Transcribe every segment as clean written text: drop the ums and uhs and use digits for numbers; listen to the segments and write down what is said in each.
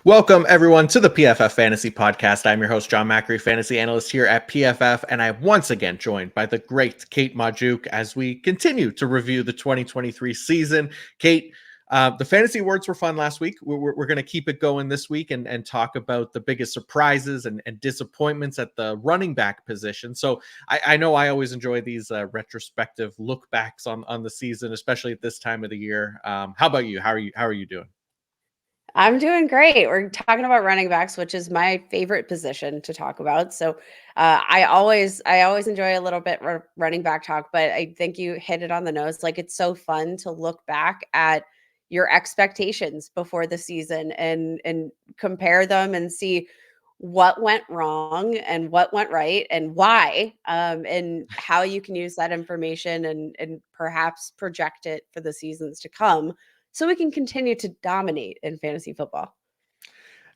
Welcome, everyone, to the PFF Fantasy Podcast. I'm your host, John Macri, fantasy analyst here at PFF, and I'm once again joined by the great Kate Magdziuk as we continue to review the 2023 season. Kate, the fantasy awards were fun last week. We're going to keep it going this week and talk about the biggest surprises and disappointments at the running back position. So I know I always enjoy these retrospective look backs on the season, especially at this time of the year. How about you? How are you doing? I'm doing great. We're talking about running backs, which is my favorite position to talk about. So I always enjoy a little bit running back talk, but I think you hit it on the nose. Like it's so fun to look back at your expectations before the season and compare them and see what went wrong and what went right and why, and how you can use that information and perhaps project it for the seasons to come so we can continue to dominate in fantasy football.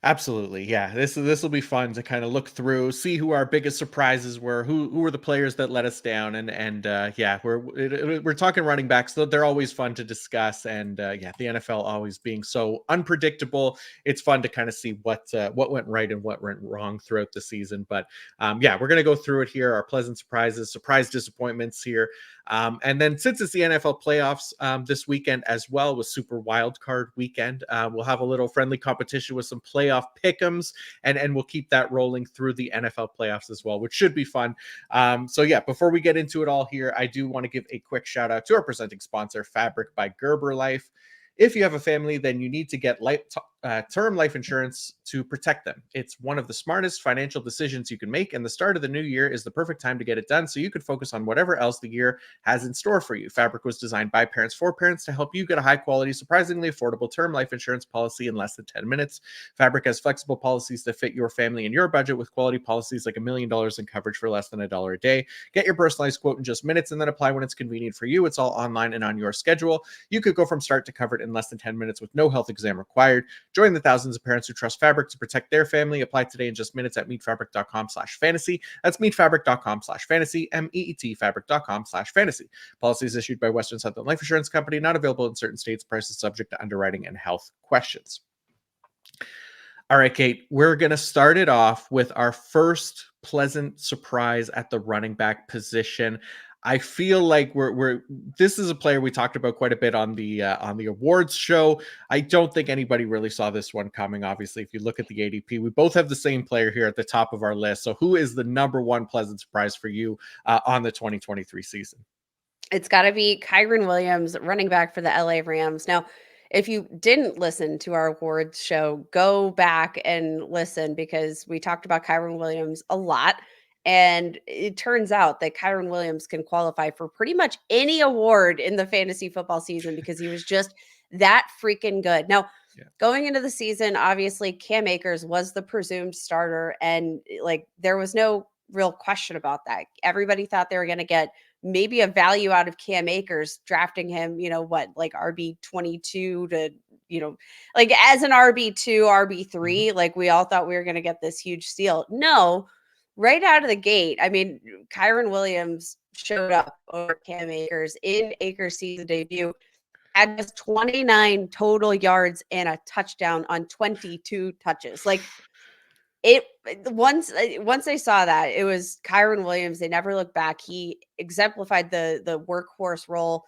Absolutely. Yeah. This will be fun to kind of look through, see who our biggest surprises were, who were the players that let us down, and yeah, we're talking running backs. They're always fun to discuss, and yeah, the NFL always being so unpredictable. It's fun to kind of see what went right and what went wrong throughout the season. But yeah, we're gonna go through it here. Our pleasant surprises, surprise disappointments here, and then since it's the NFL playoffs this weekend as well, with Super Wild Card weekend, we'll have a little friendly competition with some playoff pick'ems, and we'll keep that rolling through the NFL playoffs as well, which should be fun. So yeah, before we get into it all here, I do want to give a quick shout out to our presenting sponsor, Fabric by Gerber Life. If you have a family, then you need to get term life insurance to protect them. It's one of the smartest financial decisions you can make, and the start of the new year is the perfect time to get it done so you could focus on whatever else the year has in store for you. Fabric was designed by parents for parents to help you get a high quality, surprisingly affordable term life insurance policy in less than 10 minutes. Fabric has flexible policies to fit your family and your budget, with quality policies like $1 million in coverage for less than $1 a day. Get your personalized quote in just minutes and then apply when it's convenient for you. It's all online and on your schedule. You could go from start to covered in less than 10 minutes with no health exam required. Join the thousands of parents who trust Fabric to protect their family. Apply today in just minutes at meetfabric.com/fantasy. That's meetfabric.com/fantasy, meetfabric.com/fantasy. Policies issued by Western Southern Life Insurance Company, not available in certain states. Prices subject to underwriting and health questions. All right, Kate, we're going to start it off with our first pleasant surprise at the running back position. I feel like this is a player we talked about quite a bit on the awards show. I don't think anybody really saw this one coming. Obviously, if you look at the ADP, we both have the same player here at the top of our list. So who is the number one pleasant surprise for you on the 2023 season? It's got to be Kyren Williams, running back for the LA Rams. Now, if you didn't listen to our awards show, go back and listen because we talked about Kyren Williams a lot. And it turns out that Kyren Williams can qualify for pretty much any award in the fantasy football season because he was just that freaking good. Now, Yeah. going into the season, obviously Cam Akers was the presumed starter, and like there was no real question about that. Everybody thought they were going to get maybe a value out of Cam Akers, drafting him, like RB 22 to, like as an RB 2, RB 3, like we all thought we were going to get this huge steal. No, right out of the gate. I mean, Kyren Williams showed up over Cam Akers in Akers' season debut, had just 29 total yards and a touchdown on 22 touches. Like it once they saw that, it was Kyren Williams. They never looked back. He exemplified the workhorse role.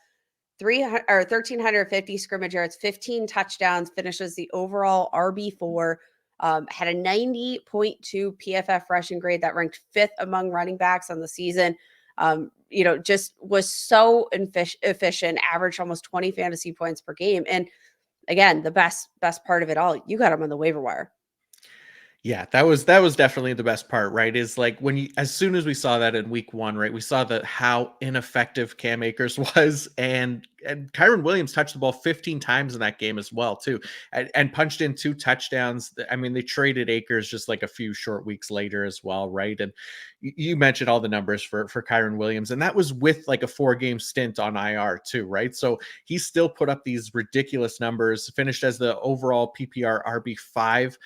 300 or 1,350 scrimmage yards, 15 touchdowns, finishes the overall RB4. Had a 90.2 PFF rushing grade that ranked fifth among running backs on the season. Just was so efficient, averaged almost 20 fantasy points per game. And again, the best part of it all, you got him on the waiver wire. Yeah, that was definitely the best part, right? Is like as soon as we saw that in week 1, right? We saw how ineffective Cam Akers was, and Kyren Williams touched the ball 15 times in that game as well, too, and punched in 2 touchdowns. I mean, they traded Akers just like a few short weeks later as well, right? And you mentioned all the numbers for Kyren Williams, and that was with like a 4-game stint on IR too, right? So he still put up these ridiculous numbers, finished as the overall PPR RB5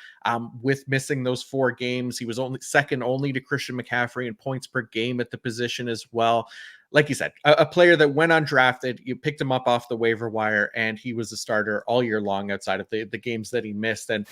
with missing those 4 games. He was only second only to Christian McCaffrey in points per game at the position as well. like you said, a player that went undrafted, you picked him up off the waiver wire, and he was a starter all year long outside of the games that he missed. And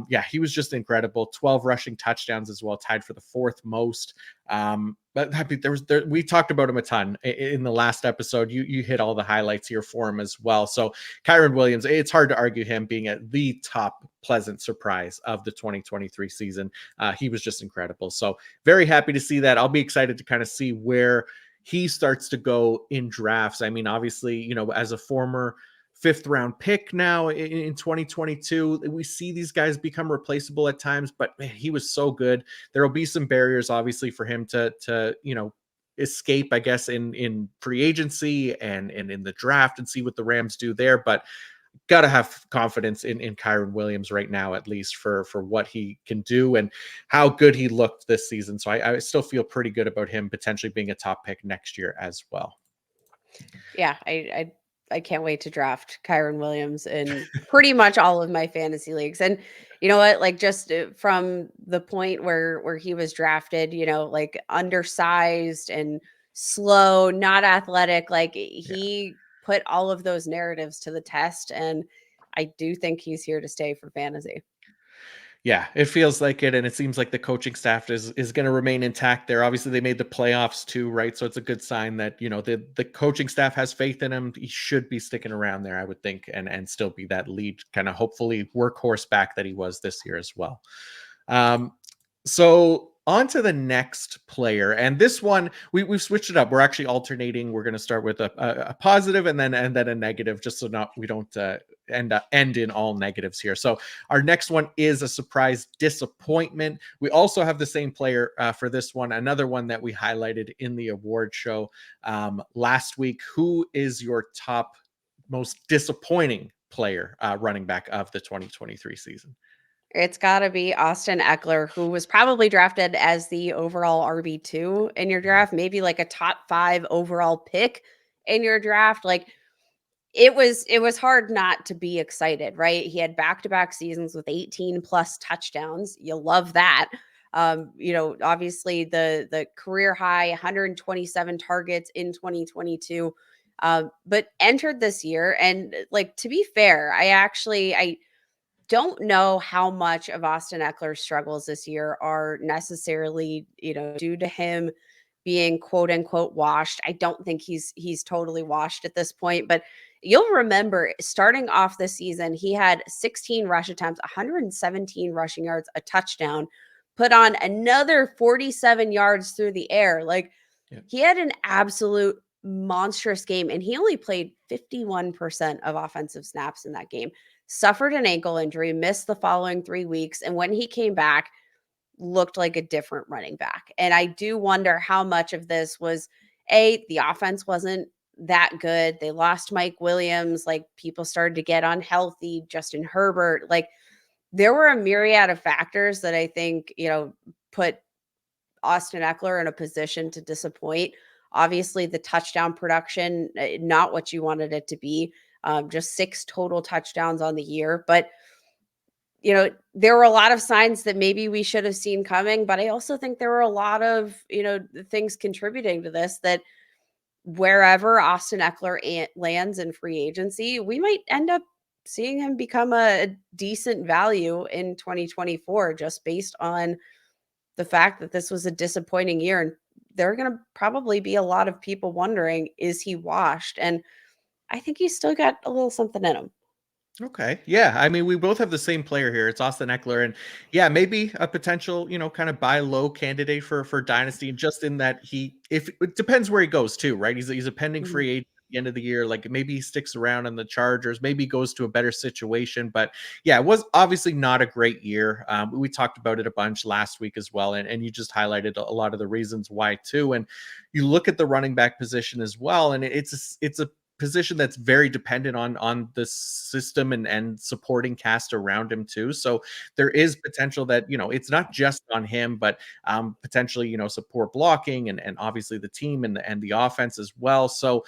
yeah, he was just incredible. 12 rushing touchdowns as well, tied for the fourth most. But we talked about him a ton in the last episode. You hit all the highlights here for him as well. So Kyren Williams, it's hard to argue him being at the top pleasant surprise of the 2023 season. He was just incredible. So very happy to see that. I'll be excited to kind of see where he starts to go in drafts. I mean, obviously, as a former fifth round pick now in 2022, we see these guys become replaceable at times, but man, he was so good. There will be some barriers, obviously, for him to escape, I guess, in free agency and in the draft and see what the Rams do there. But got to have confidence in Kyren Williams right now, at least for what he can do and how good he looked this season. So I still feel pretty good about him potentially being a top pick next year as well. Yeah, I can't wait to draft Kyren Williams in pretty much all of my fantasy leagues. And you know what? Like just from the point where he was drafted, like undersized and slow, not athletic, like Yeah. he put all of those narratives to the test. And I do think he's here to stay for fantasy. Yeah, it feels like it, and it seems like the coaching staff is going to remain intact there. Obviously, they made the playoffs too, right? So it's a good sign that the coaching staff has faith in him. He should be sticking around there, I would think, and still be that lead kind of hopefully workhorse back that he was this year as well. Um, so on to the next player, and this one we've switched it up. We're actually alternating. We're going to start with a positive and then a negative, just so we don't end in all negatives here. So our next one is a surprise disappointment. We also have the same player for this one, another one that we highlighted in the award show last week. Who is your top most disappointing player running back of the 2023 season? It's gotta be Austin Eckler, who was probably drafted as the overall RB2 in your draft, maybe like a top 5 overall pick in your draft. Like it was hard not to be excited, right? He had back-to-back seasons with 18 plus touchdowns. You love that. Obviously the career high 127 targets in 2022. But entered this year and like to be fair, I don't know how much of Austin Eckler's struggles this year are necessarily, due to him being quote unquote washed. I don't think he's totally washed at this point, but you'll remember starting off the season, he had 16 rush attempts, 117 rushing yards, a touchdown, put on another 47 yards through the air. Like Yeah. he had an absolute monstrous game and he only played 51% of offensive snaps in that game. Suffered an ankle injury, missed the following 3 weeks, and when he came back, looked like a different running back. And I do wonder how much of this was the offense wasn't that good. They lost Mike Williams, like people started to get unhealthy, Justin Herbert, like there were a myriad of factors that I think, put Austin Eckler in a position to disappoint. Obviously, the touchdown production, not what you wanted it to be. Just 6 total touchdowns on the year. But, there were a lot of signs that maybe we should have seen coming. But I also think there were a lot of, things contributing to this that wherever Austin Eckler lands in free agency, we might end up seeing him become a decent value in 2024 just based on the fact that this was a disappointing year. And there are going to probably be a lot of people wondering, is he washed? And I think he's still got a little something in him. Okay. Yeah. I mean, we both have the same player here. It's Austin Eckler. And yeah, maybe a potential, kind of buy low candidate for Dynasty, just in that if it depends where he goes too, right? He's a pending Mhm. free agent at the end of the year. Like maybe he sticks around in the Chargers, maybe he goes to a better situation. But yeah, it was obviously not a great year. We talked about it a bunch last week as well. And you just highlighted a lot of the reasons why too. And you look at the running back position as well. And it's a position that's very dependent on the system and supporting cast around him too. So there is potential that it's not just on him, but potentially support blocking and obviously the team and the offense as well. So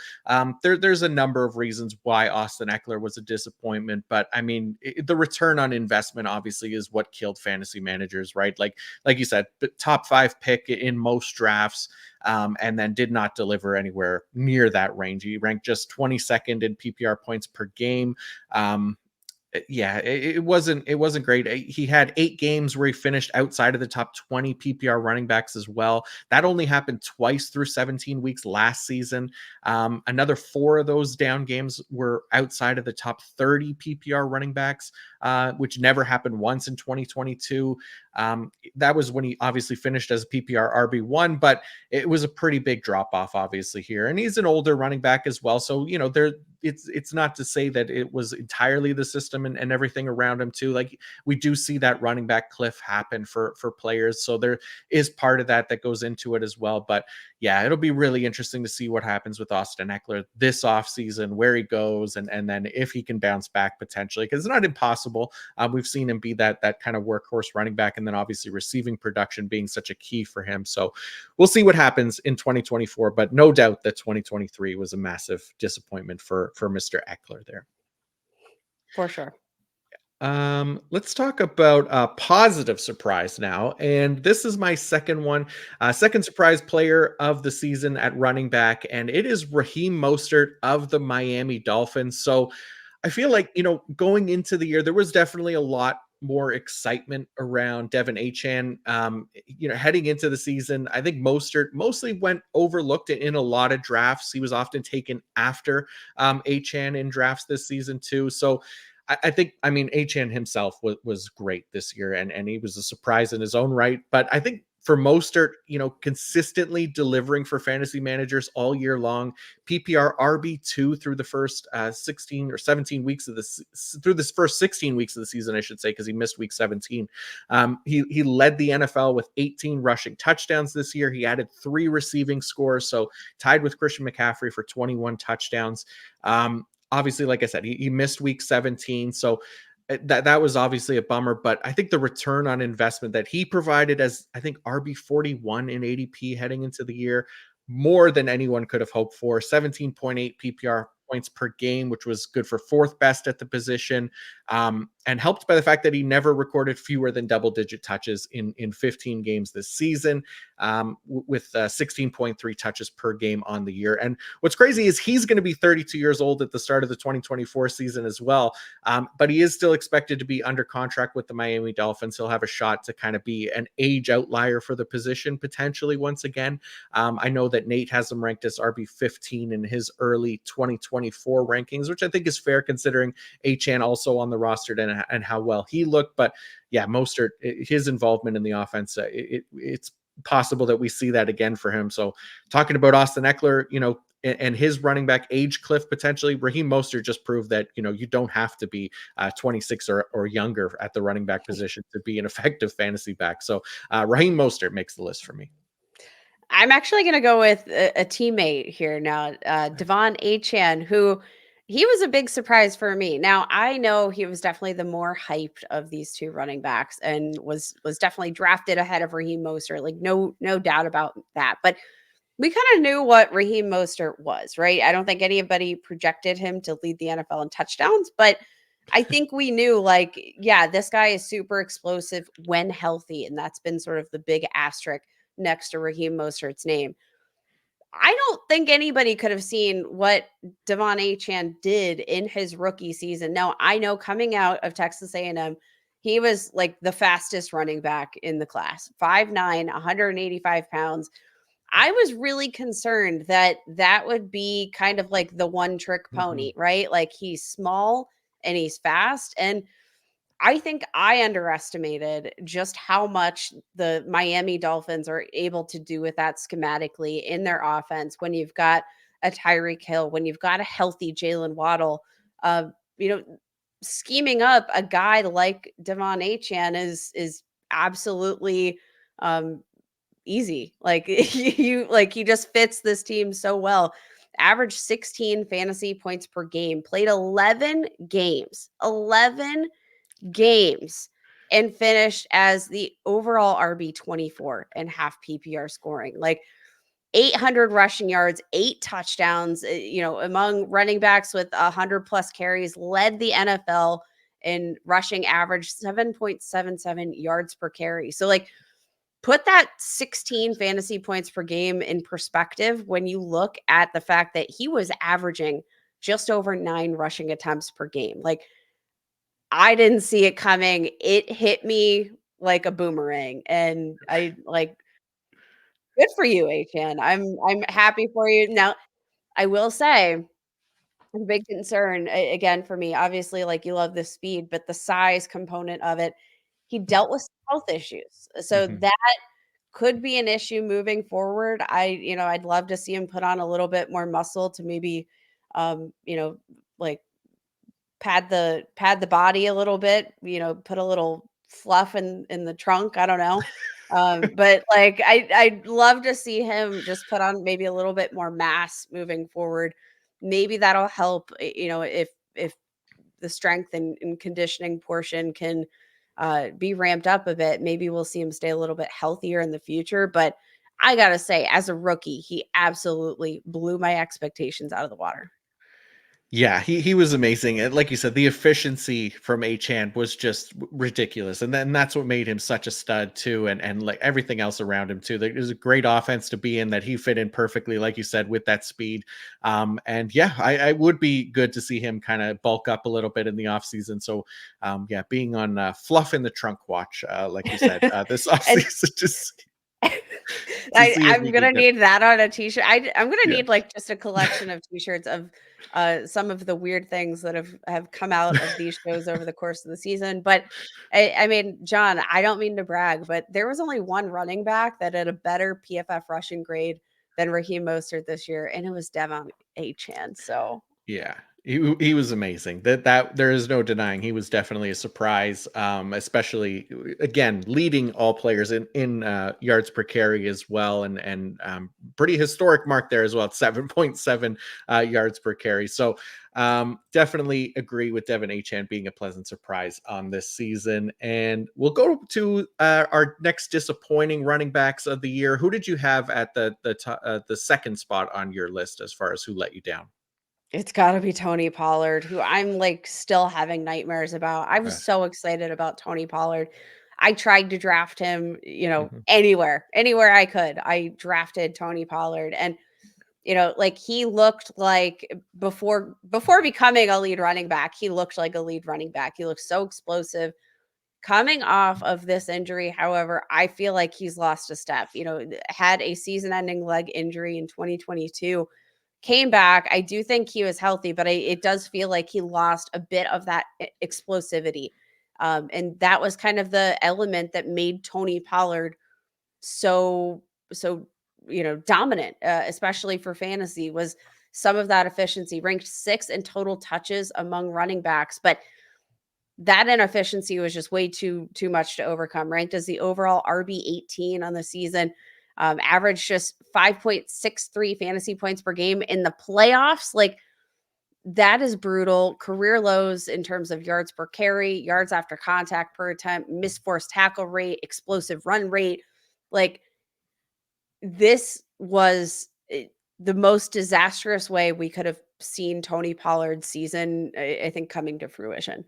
there's a number of reasons why Austin Eckler was a disappointment, but I mean the return on investment obviously is what killed fantasy managers, right? Like you said, top 5 pick in most drafts. and then did not deliver anywhere near that range. He ranked just 22nd in PPR points per game. Yeah, it wasn't great. He had 8 games where he finished outside of the top 20 PPR running backs as well. That only happened twice through 17 weeks last season. Another 4 of those down games were outside of the top 30 PPR running backs, which never happened once in 2022. That was when he obviously finished as a PPR RB1, but it was a pretty big drop off, obviously, here. And he's an older running back as well. So, it's not to say that it was entirely the system and everything around him too. Like, we do see that running back cliff happen for players. So there is part of that goes into it as well. But yeah, it'll be really interesting to see what happens with Austin Eckler this offseason, where he goes, and then if he can bounce back potentially, because it's not impossible. We've seen him be that kind of workhorse running back, and then obviously receiving production being such a key for him. So we'll see what happens in 2024, but no doubt that 2023 was a massive disappointment for Mr. Eckler there. For sure. Let's talk about a positive surprise now. And this is my second one, second surprise player of the season at running back. And it is Raheem Mostert of the Miami Dolphins. So I feel like, going into the year, there was definitely a lot more excitement around Devin Achane. Heading into the season, I think Mostert mostly went overlooked in a lot of drafts. He was often taken after Achane in drafts this season too. So I think, Achane himself was great this year, and he was a surprise in his own right. But I think for Mostert, consistently delivering for fantasy managers all year long, PPR RB2 through the first 16 or 17 weeks of this, through this first 16 weeks of the season, I should say, because he missed week 17. He led the NFL with 18 rushing touchdowns this year. He added 3 receiving scores, so tied with Christian McCaffrey for 21 touchdowns. Obviously, like I said, he missed week 17. So that was obviously a bummer, but I think the return on investment that he provided as, I think, RB41 in ADP heading into the year, more than anyone could have hoped for. 17.8 PPR points per game, which was good for 4th best at the position, and helped by the fact that he never recorded fewer than double-digit touches in 15 games this season, with 16.3 touches per game on the year. And what's crazy is he's going to be 32 years old at the start of the 2024 season as well, but he is still expected to be under contract with the Miami Dolphins. He'll have a shot to kind of be an age outlier for the position potentially once again. I know that Nate has him ranked as RB15 in his early 2024 rankings, which I think is fair considering Achane also on the roster and how well he looked. But yeah, Mostert, his involvement in the offense, it's possible that we see that again for him. So talking about Austin Eckler, and his running back age cliff potentially, Raheem Mostert just proved that, you don't have to be 26 or younger at the running back position to be an effective fantasy back. So Raheem Mostert makes the list for me. I'm actually going to go with a teammate here now, Devon Achane, who he was a big surprise for me. Now, I know he was definitely the more hyped of these 2 running backs and was definitely drafted ahead of Raheem Mostert. Like, no doubt about that. But we kind of knew what Raheem Mostert was, right? I don't think anybody projected him to lead the NFL in touchdowns, but I think we knew, like, yeah, this guy is super explosive when healthy. And that's been sort of the big asterisk next to Raheem Mostert's name. I don't think anybody could have seen what Devon Achane did in his rookie season. Now, I know coming out of Texas A&M, he was like the fastest running back in the class, 5'9", 185 pounds. I was really concerned that that would be kind of like the one trick pony, right? Like, he's small and he's fast. And I think I underestimated just how much the Miami Dolphins are able to do with that schematically in their offense when you've got a Tyreek Hill, when you've got a healthy Jalen Waddle. You know, scheming up a guy like Devon Achane is absolutely easy. Like, he just fits this team so well. Averaged 16 fantasy points per game, played 11 games and finished as the overall RB24 and half PPR scoring. Like, 800 rushing yards, 8 touchdowns, among running backs with 100 plus carries, led the NFL in rushing average, 7.77 yards per carry. So, like, put that 16 fantasy points per game in perspective when you look at the fact that he was averaging just over 9 rushing attempts per game. Like, I didn't see it coming. It hit me like a boomerang, and I like, good for you, Achan. I'm happy for you. Now, I will say, the big concern again for me, obviously, like, you love the speed, but the size component of it, he dealt with some health issues. So Mhm. that could be an issue moving forward. I'd love to see him put on a little bit more muscle to maybe, like, pad the body a little bit, put a little fluff in the trunk, I don't know. But, like, I'd love to see him just put on maybe a little bit more mass moving forward. Maybe that'll help, if the strength and conditioning portion can, be ramped up a bit, maybe we'll see him stay a little bit healthier in the future, but I gotta say, as a rookie, he absolutely blew my expectations out of the water. Yeah, he was amazing, and like you said, the efficiency from Achane was just ridiculous, and then that's what made him such a stud too, and like everything else around him too. There was a great offense to be in that he fit in perfectly, like you said, with that speed. And yeah, I would be good to see him kind of bulk up a little bit in the offseason. So yeah, being on fluff in the trunk watch, like you said, this And offseason, just to see if I'm he could gonna get, need that on a t-shirt. I'm gonna yeah. need, like, just a collection of t-shirts of, some of the weird things that have come out of these shows over the course of the season, but I mean, John, I don't mean to brag, but there was only one running back that had a better PFF rushing grade than Raheem Mostert this year, and it was Devon Achane, so Yeah, he was amazing. That there is no denying he was definitely a surprise. Especially again leading all players in yards per carry as well, and pretty historic mark there as well, 7.7 yards per carry. So definitely agree with Devin Achane being a pleasant surprise on this season. And we'll go to our next disappointing running backs of the year. Who did you have at the second spot on your list as far as who let you down? it's gotta be Tony Pollard, who I'm, like, still having nightmares about. I was so excited about Tony Pollard. I tried to draft him, Mhm. anywhere I could. I drafted Tony Pollard, and, like, he looked like before becoming a lead running back, he looked like a lead running back. He looked so explosive. Coming off of this injury, however, I feel like he's lost a step. Had a season-ending leg injury in 2022, came back. I do think he was healthy, but it does feel like he lost a bit of that explosivity. And that was kind of the element that made Tony Pollard so dominant, especially for fantasy, was some of that efficiency. Ranked sixth in total touches among running backs, but that inefficiency was just way too much to overcome. Ranked as the overall RB 18 on the season, averaged just 5.63 fantasy points per game in the playoffs. Like, that is brutal. Career lows in terms of yards per carry, yards after contact per attempt, missed forced tackle rate, explosive run rate. Like, this was the most disastrous way we could have seen Tony Pollard's season, I think, coming to fruition.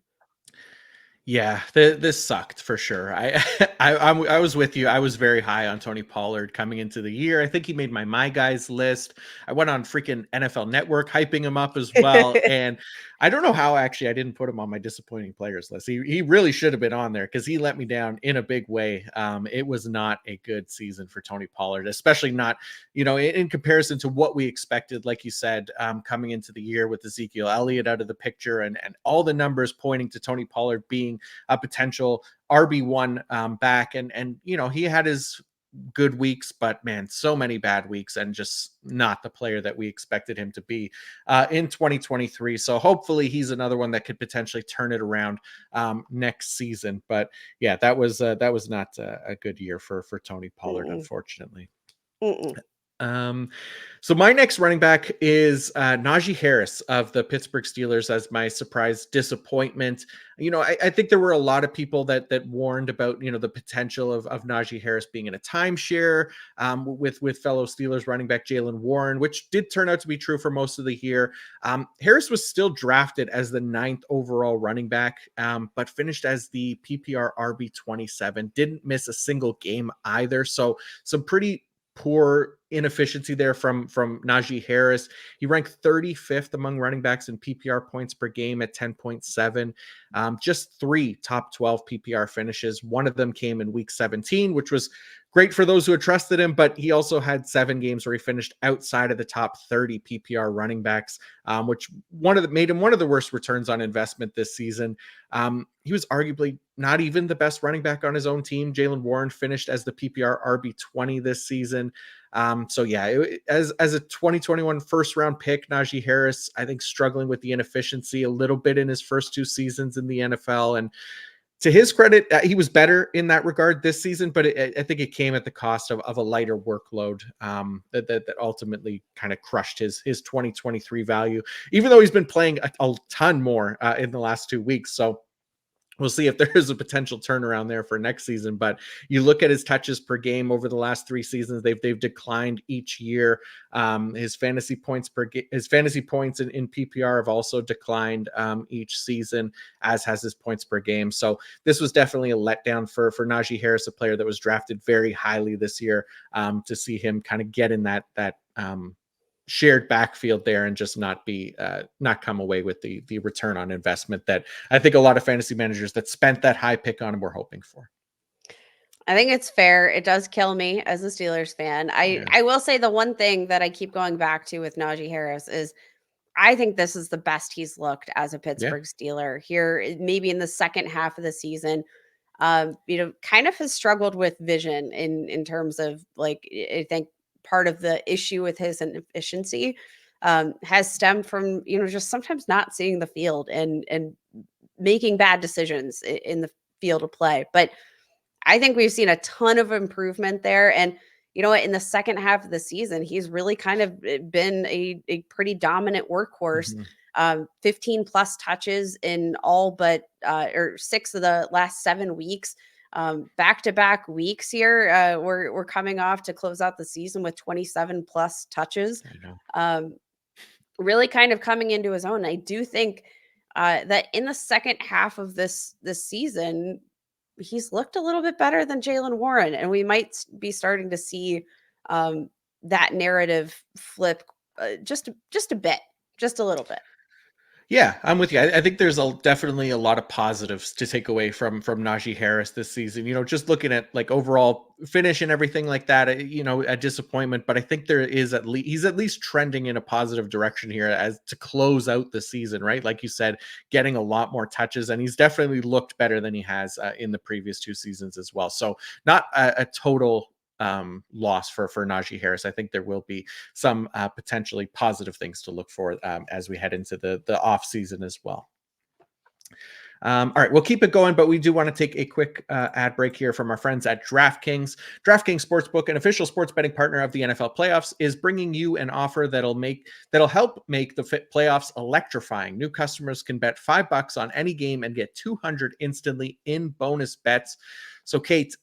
Yeah, this sucked for sure. I was with you. I was very high on Tony Pollard coming into the year. I think he made my guys list. I went on freaking NFL Network hyping him up as well, and I don't know how actually I didn't put him on my disappointing players list. He really should have been on there because he let me down in a big way. It was not a good season for Tony Pollard, especially not in comparison to what we expected. Like you said, coming into the year with Ezekiel Elliott out of the picture and all the numbers pointing to Tony Pollard being a potential RB1 back. And he had his good weeks, but man, so many bad weeks and just not the player that we expected him to be in 2023. So hopefully he's another one that could potentially turn it around next season. But yeah, that was not a good year for Tony Pollard, Mm-mm, unfortunately. mm-mm. Um, so my next running back is Najee Harris of the Pittsburgh Steelers as my surprise disappointment. I think there were a lot of people that warned about the potential of Najee Harris being in a timeshare with fellow Steelers running back Jalen Warren, which did turn out to be true for most of the year. Harris was still drafted as the 9th overall running back, but finished as the PPR RB27. Didn't miss a single game either. So some pretty poor inefficiency there from Najee Harris. He ranked 35th among running backs in PPR points per game at 10.7. Just 3 top 12 PPR finishes. One of them came in week 17, which was great for those who had trusted him, but he also had 7 games where he finished outside of the top 30 PPR running backs, which made him one of the worst returns on investment this season. He was arguably not even the best running back on his own team. Jalen Warren finished as the PPR RB20 this season. So yeah, as a 2021 first round pick, Najee Harris, I think struggling with the inefficiency a little bit in his first 2 seasons in the NFL. And to his credit, he was better in that regard this season, but I think it came at the cost of a lighter workload that ultimately kind of crushed his 2023 value, even though he's been playing a ton more in the last 2 weeks. So we'll see if there is a potential turnaround there for next season. But you look at his touches per game over the last 3 seasons; they've declined each year. His fantasy points in PPR have also declined each season, as has his points per game. So this was definitely a letdown for Najee Harris, a player that was drafted very highly this year. To see him kind of get in that shared backfield there and just not come away with the return on investment that I think a lot of fantasy managers that spent that high pick on him were hoping for. I think it's fair. It does kill me as a Steelers fan. Yeah. I will say the one thing that I keep going back to with Najee Harris is I think this is the best he's looked as a Yeah. Pittsburgh Steeler here, maybe in the second half of the season. Kind of has struggled with vision in terms of like I think part of the issue with his inefficiency has stemmed from just sometimes not seeing the field and making bad decisions in the field of play. But I think we've seen a ton of improvement there. And you know what? In the second half of the season, he's really kind of been a pretty dominant workhorse. Mm-hmm. 15 plus touches in all but or 6 of the last 7 weeks. Back to back weeks here. We're coming off to close out the season with 27 plus touches. I know. Really kind of coming into his own. I do think that in the second half of this season, he's looked a little bit better than Jalen Warren, and we might be starting to see that narrative flip just a bit, just a little bit. Yeah, I'm with you. I think there's definitely a lot of positives to take away from Najee Harris this season. Just looking at like overall finish and everything like that, a disappointment. But I think there is he's at least trending in a positive direction here as to close out the season, right? Like you said, getting a lot more touches, and he's definitely looked better than he has in the previous 2 seasons as well. So not a total loss for Najee Harris. I think there will be some potentially positive things to look for as we head into the off season as well. All right, we'll keep it going, but we do want to take a quick ad break here from our friends at DraftKings. DraftKings Sportsbook, an official sports betting partner of the NFL playoffs, is bringing you an offer that'll help make the playoffs electrifying. New customers can bet $5 on any game and get 200 instantly in bonus bets. So, Kate,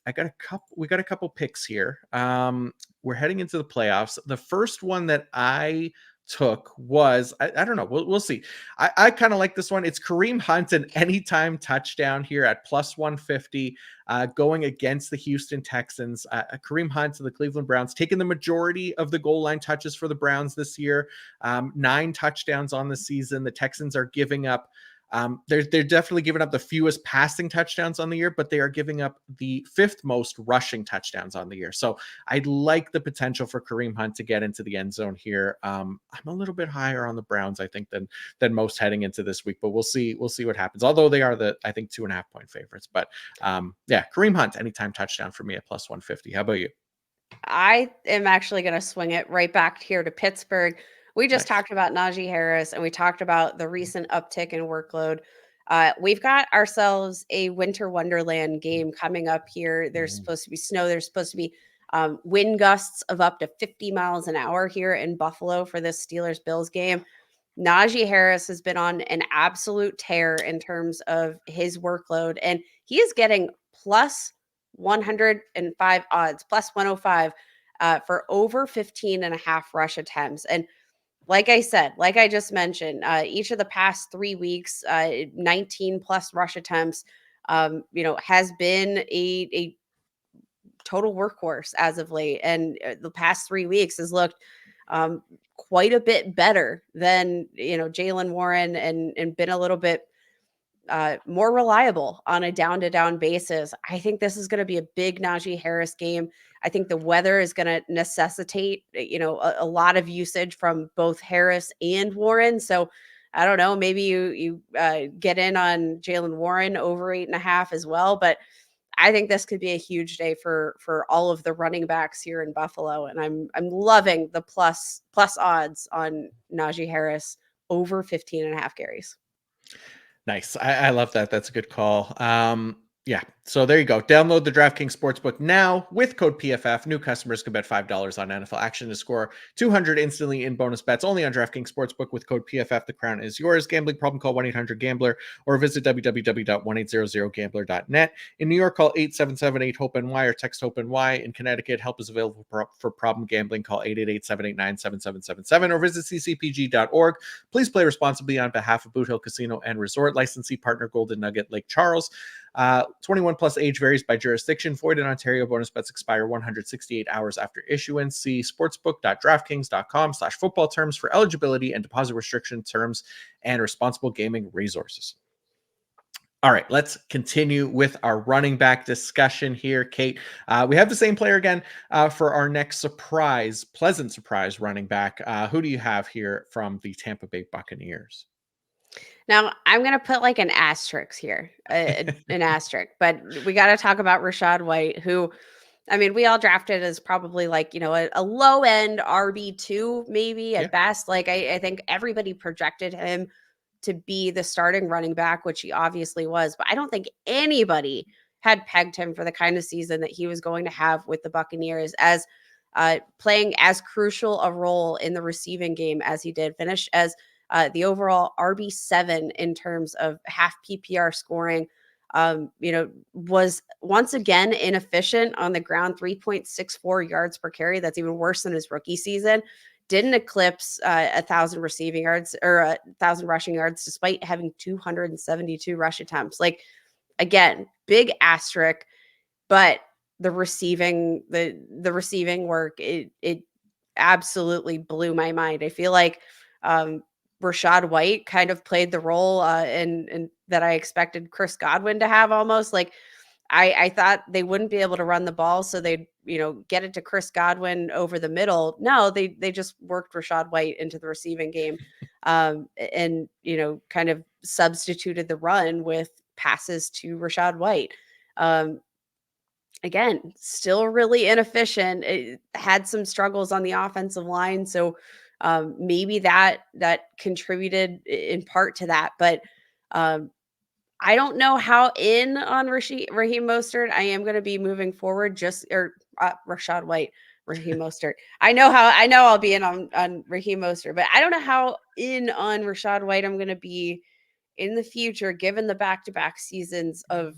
we got a couple picks here. We're heading into the playoffs. The first one that I took was I don't know. We'll see. I kind of like this one. It's Kareem Hunt, an anytime touchdown here at plus 150, going against the Houston Texans. Kareem Hunt of the Cleveland Browns taking the majority of the goal line touches for the Browns this year. 9 touchdowns on the season. The Texans are giving up. They're definitely giving up the fewest passing touchdowns on the year, but they are giving up the 5th most rushing touchdowns on the year. So I like the potential for Kareem Hunt to get into the end zone here. I'm a little bit higher on the Browns, I think, than most heading into this week, but we'll see what happens. Although they are I think 2.5 point favorites, but yeah, Kareem Hunt, anytime touchdown for me at plus 150. How about you? I am actually going to swing it right back here to Pittsburgh. We just talked about Najee Harris and we talked about the recent uptick in workload. We've got ourselves a winter wonderland game coming up here. There's supposed to be snow. There's supposed to be Wind gusts of up to 50 miles an hour here in Buffalo for this Steelers Bills game. Najee Harris has been on an absolute tear in terms of his workload, and he is getting plus 105 odds, plus 105 for over 15 and a half rush attempts. And like I said, like I just mentioned, each of the past 3 weeks, 19 plus rush attempts, has been a total workhorse as of late. And the past 3 weeks has looked quite a bit better than, Jalen Warren, and been a little bit more reliable on a down to down basis. I think this is going to be a big Najee Harris game. I think the weather is going to necessitate, a lot of usage from both Harris and Warren. So I don't know, maybe you get in on Jalen Warren over 8.5 as well. But I think this could be a huge day for all of the running backs here in Buffalo, and I'm loving the plus odds on Najee Harris over 15.5 carries. Nice. I love that. That's a good call. Yeah. So there you go. Download the DraftKings Sportsbook now with code PFF. New customers can bet $5 on NFL action to score 200 instantly in bonus bets only on DraftKings Sportsbook with code PFF. The crown is yours. Gambling problem, call 1-800-GAMBLER or visit www.1800gambler.net. In New York, call 877-8-HOPE-NY or text HOPE-NY. In Connecticut, help is available for problem gambling. Call 888-789-7777 or visit ccpg.org. Please play responsibly on behalf of Boot Hill Casino and Resort. Licensee partner Golden Nugget Lake Charles. 21 plus age varies by jurisdiction. Void in Ontario. Bonus bets expire 168 hours after issuance. See sportsbook.draftkings.com/football terms for eligibility and deposit restriction terms and responsible gaming resources. All right, let's continue with our running back discussion here, Kate. We have the same player again for our next pleasant surprise running back. Who do you have here from the Tampa Bay Buccaneers? Now, I'm going to put like an asterisk here, an asterisk, but we got to talk about Rachaad White, who, I mean, we all drafted as probably like, a low end RB2, maybe Yeah. at best. Like, I think everybody projected him to be the starting running back, which he obviously was, but I don't think anybody had pegged him for the kind of season that he was going to have with the Buccaneers, as playing as crucial a role in the receiving game as he did, finish as the overall RB7 in terms of half PPR scoring. Was once again inefficient on the ground, 3.64 yards per carry. That's even worse than his rookie season. Didn't eclipse 1,000 receiving yards or 1,000 rushing yards, despite having 272 rush attempts. Like, again, big asterisk, but the receiving work, it absolutely blew my mind. I feel like Rachaad White kind of played the role and that I expected Chris Godwin to have almost. Like, I thought they wouldn't be able to run the ball, so they'd, get it to Chris Godwin over the middle. No, they just worked Rachaad White into the receiving game, and kind of substituted the run with passes to Rachaad White. Again, still really inefficient. It had some struggles on the offensive line, so maybe that contributed in part to that. But I don't know how in on Raheem Mostert I am going to be moving forward. Rachaad White, Raheem Mostert. I know I'll be in on Raheem Mostert, but I don't know how in on Rachaad White I'm going to be in the future, given the back-to-back seasons of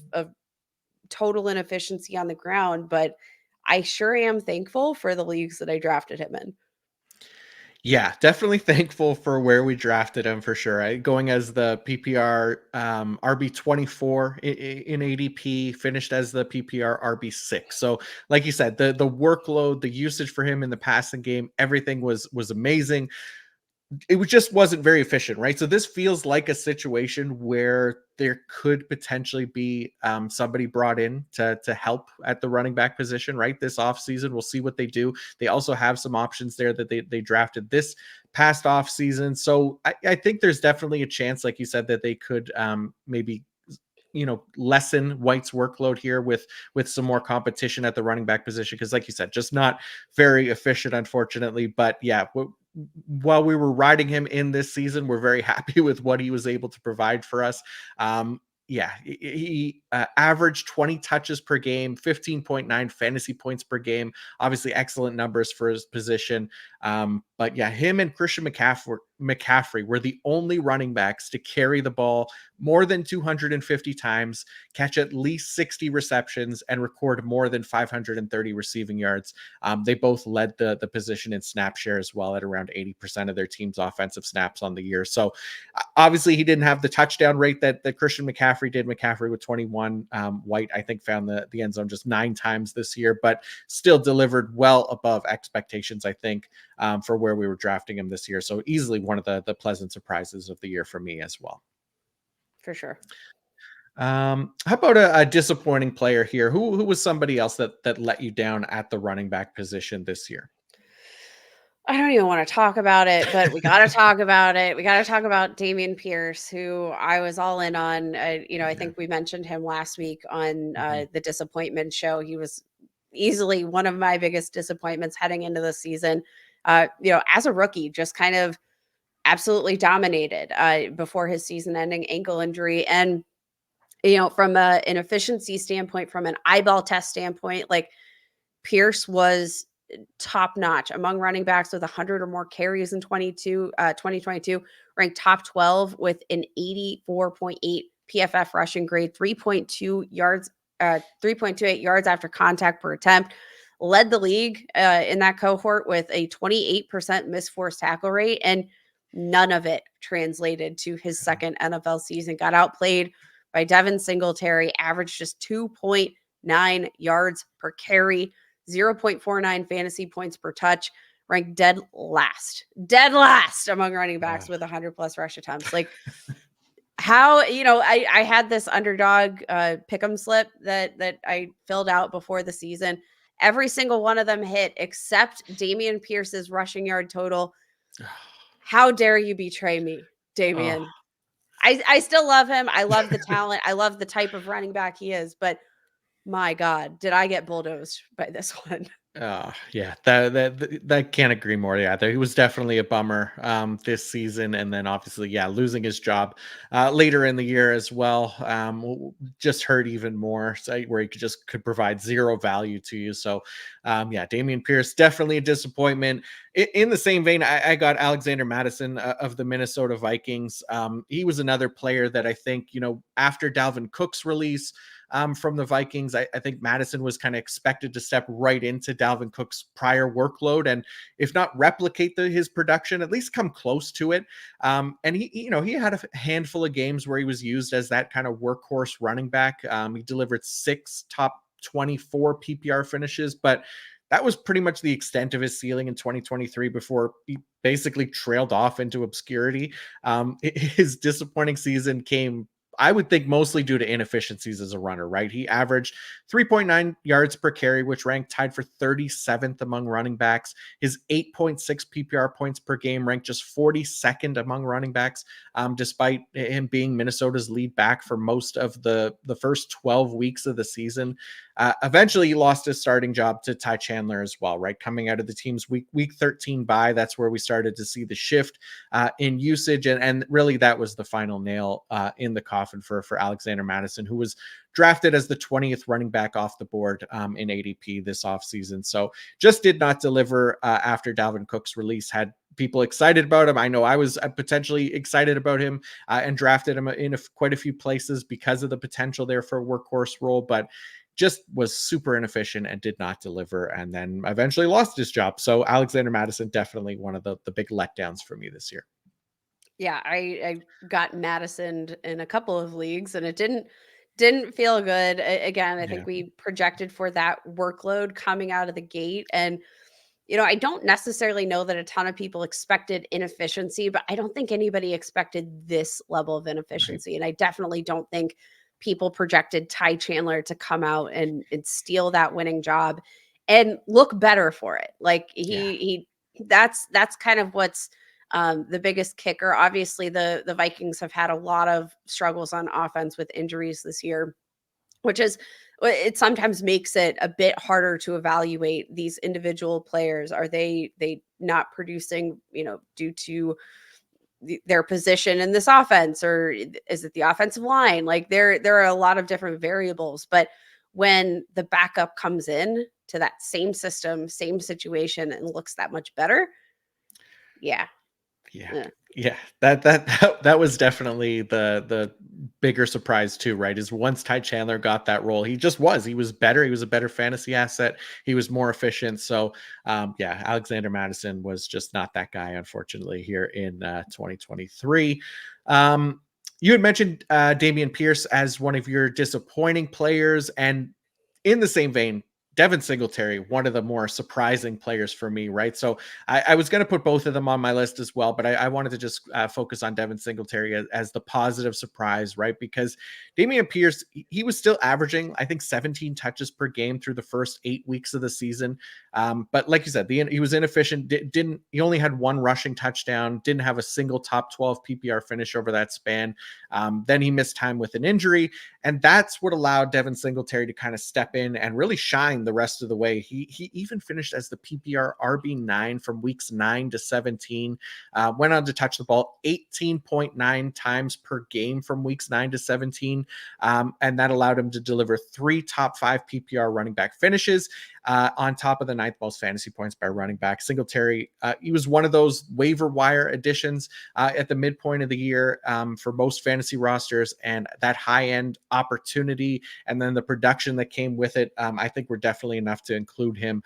total inefficiency on the ground. But I sure am thankful for the leagues that I drafted him in. Yeah, definitely thankful for where we drafted him for sure. Going as the PPR RB24 in ADP, finished as the PPR RB6. So, like you said, the workload, the usage for him in the passing game, everything was amazing. Just wasn't very efficient, right? So this feels like a situation where there could potentially be somebody brought in to help at the running back position, right? This offseason, we'll see what they do. They also have some options there that they drafted this past offseason. So I think there's definitely a chance, like you said, that they could maybe lessen White's workload here with some more competition at the running back position, because like you said, just not very efficient, unfortunately. But yeah, while we were riding him in this season, we're very happy with what he was able to provide for us. yeah, he averaged 20 touches per game, 15.9 fantasy points per game. Obviously, excellent numbers for his position. But yeah, him and Christian McCaffrey were the only running backs to carry the ball more than 250 times, catch at least 60 receptions, and record more than 530 receiving yards. They both led the position in snap share as well at around 80% of their team's offensive snaps on the year. So obviously, he didn't have the touchdown rate that Christian McCaffrey did. McCaffrey with 21. White, I think, found the end zone just 9 times this year, but still delivered well above expectations, I think, for where we were drafting him this year. So easily one of the pleasant surprises of the year for me as well. For sure. How about a disappointing player here? Who was somebody else that let you down at the running back position this year? I don't even want to talk about it, but we got to talk about it. We got to talk about Damian Pierce, who I was all in on. I Yeah. think we mentioned him last week on Mhm. the disappointment show. He was easily one of my biggest disappointments heading into the season. As a rookie, just kind of absolutely dominated before his season-ending ankle injury, and from an efficiency standpoint, from an eyeball test standpoint, like Pierce was top notch among running backs with 100 or more carries in 2022, ranked top 12 with an 84.8 PFF rushing grade, 3.28 yards after contact per attempt, led the league in that cohort with a 28% missed force tackle rate, and none of it translated to his second NFL season. Got outplayed by Devin Singletary, averaged just 2.9 yards per carry, 0.49 fantasy points per touch, ranked dead last among running backs with 100 plus rush attempts. Like, how, I had this underdog pick'em slip that I filled out before the season. Every single one of them hit except Damian Pierce's rushing yard total. How dare you betray me, Oh, Damian? I still love him. I love the talent. I love the type of running back he is, but my God, did I get bulldozed by this one? yeah, that can't agree more. Yeah, he was definitely a bummer this season, and then obviously, yeah, losing his job later in the year as well, just hurt even more. So, where he could provide zero value to you. So, yeah, Damian Pierce definitely a disappointment. In the same vein, I got Alexander Madison of the Minnesota Vikings. He was another player that I think after Dalvin Cook's release from the Vikings. I think Madison was kind of expected to step right into Dalvin Cook's prior workload, and if not replicate his production, at least come close to it. And he had a handful of games where he was used as that kind of workhorse running back. He delivered 6 top 24 PPR finishes, but that was pretty much the extent of his ceiling in 2023 before he basically trailed off into obscurity. His disappointing season came, I would think, mostly due to inefficiencies as a runner, right? He averaged 3.9 yards per carry, which ranked tied for 37th among running backs. His 8.6 PPR points per game ranked just 42nd among running backs, despite him being Minnesota's lead back for most of the first 12 weeks of the season. Eventually, he lost his starting job to Ty Chandler as well, right? Coming out of the team's week 13 bye, that's where we started to see the shift in usage, and really that was the final nail in the coffin for Alexander Madison, who was drafted as the 20th running back off the board in ADP this offseason. So just did not deliver after Dalvin Cook's release. Had people excited about him. I know I was potentially excited about him and drafted him in quite a few places because of the potential there for a workhorse role, but just was super inefficient and did not deliver, and then eventually lost his job. So Alexander Madison, definitely one of the big letdowns for me this year. Yeah, I got Madison in a couple of leagues, and it didn't feel good. Again, I think Yeah. we projected for that workload coming out of the gate, and I don't necessarily know that a ton of people expected inefficiency, but I don't think anybody expected this level of Right. inefficiency, and I definitely don't think people projected Ty Chandler to come out and steal that winning job and look better for it. Like Yeah. that's kind of what's the biggest kicker. Obviously, the Vikings have had a lot of struggles on offense with injuries this year, which is it sometimes makes it a bit harder to evaluate these individual players. Are they not producing, due to their position in this offense, or is it the offensive line? Like there are a lot of different variables, but when the backup comes in to that same system, same situation, and looks that much better, yeah. Yeah. eh. Yeah. That was definitely the bigger surprise too, right? Is once Ty Chandler got that role, he was better. He was a better fantasy asset. He was more efficient. So yeah, Alexander Madison was just not that guy, unfortunately, here in 2023. You had mentioned Damian Pierce as one of your disappointing players, and in the same vein, Devin Singletary, one of the more surprising players for me, right? So I was going to put both of them on my list as well, but I wanted to just focus on Devin Singletary as the positive surprise, right? Because Damian Pierce, he was still averaging, I think, 17 touches per game through the first 8 weeks of the season. But like you said, he was inefficient. He only had one rushing touchdown, didn't have a single top 12 PPR finish over that span. Then he missed time with an injury. And that's what allowed Devin Singletary to kind of step in and really shine the rest of the way. He even finished as the PPR RB9 from weeks 9 to 17. Went on to touch the ball 18.9 times per game from weeks 9 to 17. And that allowed him to deliver 3 top 5 PPR running back finishes, on top of the ninth most fantasy points by running back. Singletary, he was one of those waiver wire additions at the midpoint of the year for most fantasy rosters, and that high end opportunity and then the production that came with it, I think were definitely enough to include him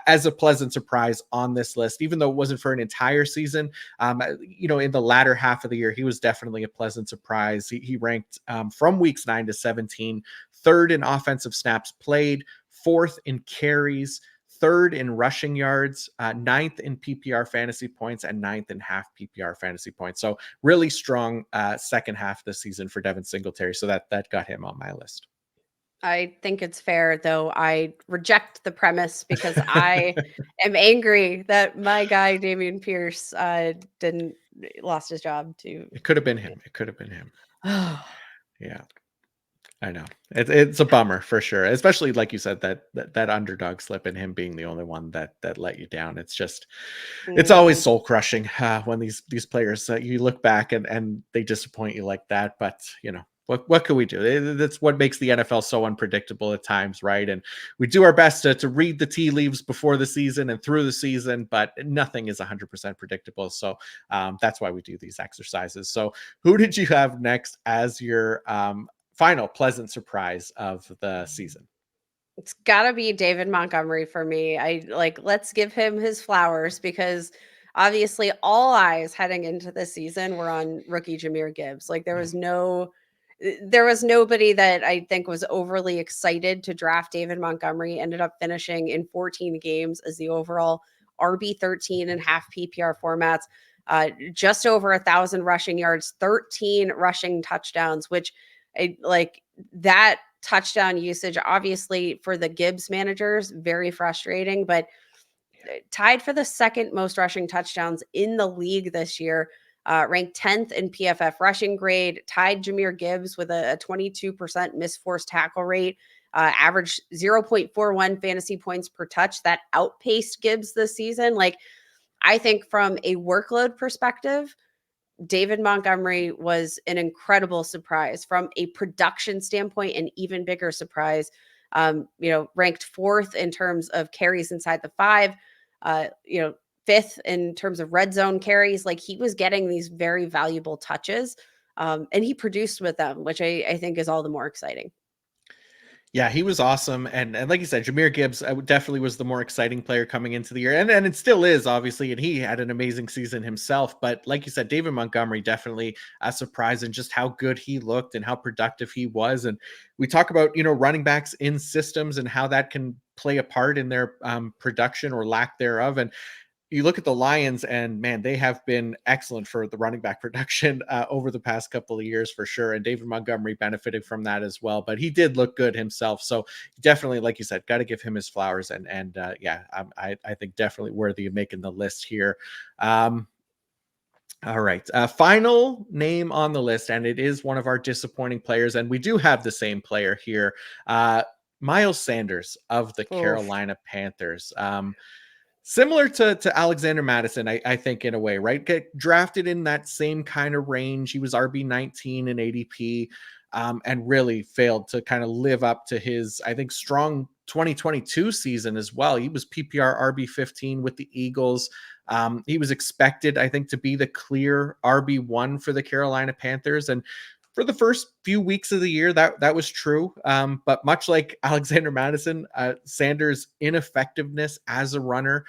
as a pleasant surprise on this list, even though it wasn't for an entire season. In the latter half of the year, he was definitely a pleasant surprise. He ranked from weeks 9 to 17, third in offensive snaps played, fourth in carries, third in rushing yards, ninth in PPR fantasy points, and ninth in half PPR fantasy points. So really strong second half of the season for Devin Singletary. So that got him on my list. I think it's fair, though I reject the premise because I am angry that my guy Damian Pierce didn't lost his job to. It could have been him. It could have been him. Yeah. I know it's a bummer for sure, especially like you said, that underdog slip and him being the only one that let you down. It's always Mhm. soul crushing when these players you look back and they disappoint you like that. But what can we do? That's what makes the NFL so unpredictable at times, right? And we do our best to read the tea leaves before the season and through the season, but nothing is 100% predictable. So that's why we do these exercises. So who did you have next as your final pleasant surprise of the season? It's gotta be David Montgomery for me. Let's give him his flowers because obviously all eyes heading into the season were on rookie Jameer Gibbs. Like there was nobody that I think was overly excited to draft David Montgomery. Ended up finishing in 14 games as the overall RB13 and half PPR formats. Just over 1,000 rushing yards, 13 rushing touchdowns, which I like that touchdown usage, obviously, for the Gibbs managers, very frustrating, but tied for the second most rushing touchdowns in the league this year. Ranked 10th in PFF rushing grade, tied Jameer Gibbs with a 22% missed forced tackle rate, averaged 0.41 fantasy points per touch. That outpaced Gibbs this season. Like, I think from a workload perspective, David Montgomery was an incredible surprise from a production standpoint, an even bigger surprise. Ranked fourth in terms of carries inside the 5, fifth in terms of red zone carries. Like he was getting these very valuable touches, and he produced with them, which I think is all the more exciting. Yeah, he was awesome, and like you said, Jameer Gibbs definitely was the more exciting player coming into the year, and it still is obviously, and he had an amazing season himself. But like you said, David Montgomery definitely a surprise in just how good he looked and how productive he was. And we talk about running backs in systems and how that can play a part in their production or lack thereof. And you look at the Lions, and man, they have been excellent for the running back production over the past couple of years for sure. And David Montgomery benefited from that as well. But he did look good himself, so definitely, like you said, got to give him his flowers. And yeah, I think definitely worthy of making the list here. All right, final name on the list, and it is one of our disappointing players, and we do have the same player here, Miles Sanders of the Oof. Carolina Panthers. Similar to Alexander Madison, I think, in a way, right? Get drafted in that same kind of range. He was RB19 in ADP, and really failed to kind of live up to his, I think, strong 2022 season as well. He was PPR RB15 with the Eagles. He was expected, I think, to be the clear RB1 for the Carolina Panthers. And for the first few weeks of the year, that was true. But much like Alexander Madison, Sanders' ineffectiveness as a runner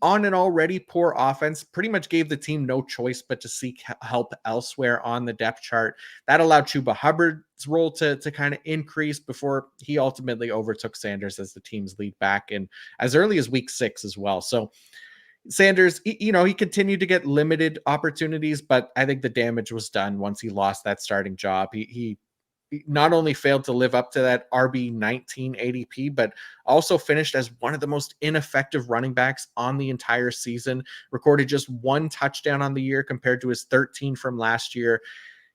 on an already poor offense pretty much gave the team no choice but to seek help elsewhere on the depth chart. That allowed Chuba Hubbard's role to kind of increase before he ultimately overtook Sanders as the team's lead back in as early as week 6 as well. So Sanders, he continued to get limited opportunities, but I think the damage was done once he lost that starting job. He not only failed to live up to that RB19 ADP, but also finished as one of the most ineffective running backs on the entire season, recorded just 1 touchdown on the year compared to his 13 from last year.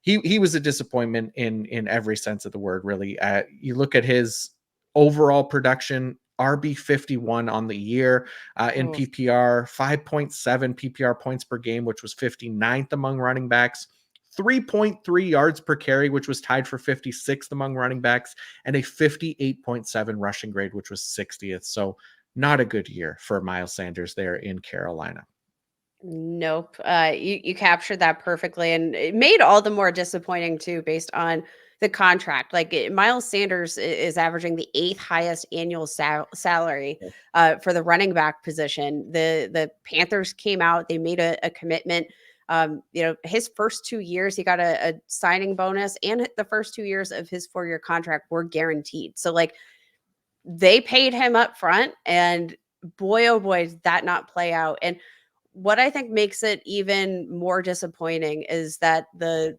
He was a disappointment in every sense of the word, really. You look at his overall production, RB51 on the year in Oof. PPR, 5.7 PPR points per game, which was 59th among running backs. 3.3 yards per carry, which was tied for 56th among running backs, and a 58.7 rushing grade, which was 60th. So not a good year for Miles Sanders there in Carolina. Nope. You captured that perfectly, and it made all the more disappointing too, based on the contract. Like Miles Sanders is averaging the 8th highest annual salary for the running back position. The Panthers came out; they made a commitment. His first 2 years, he got a signing bonus, and the first 2 years of his 4-year contract were guaranteed. So, like, they paid him up front, and boy, oh boy, did that not play out. And what I think makes it even more disappointing is that the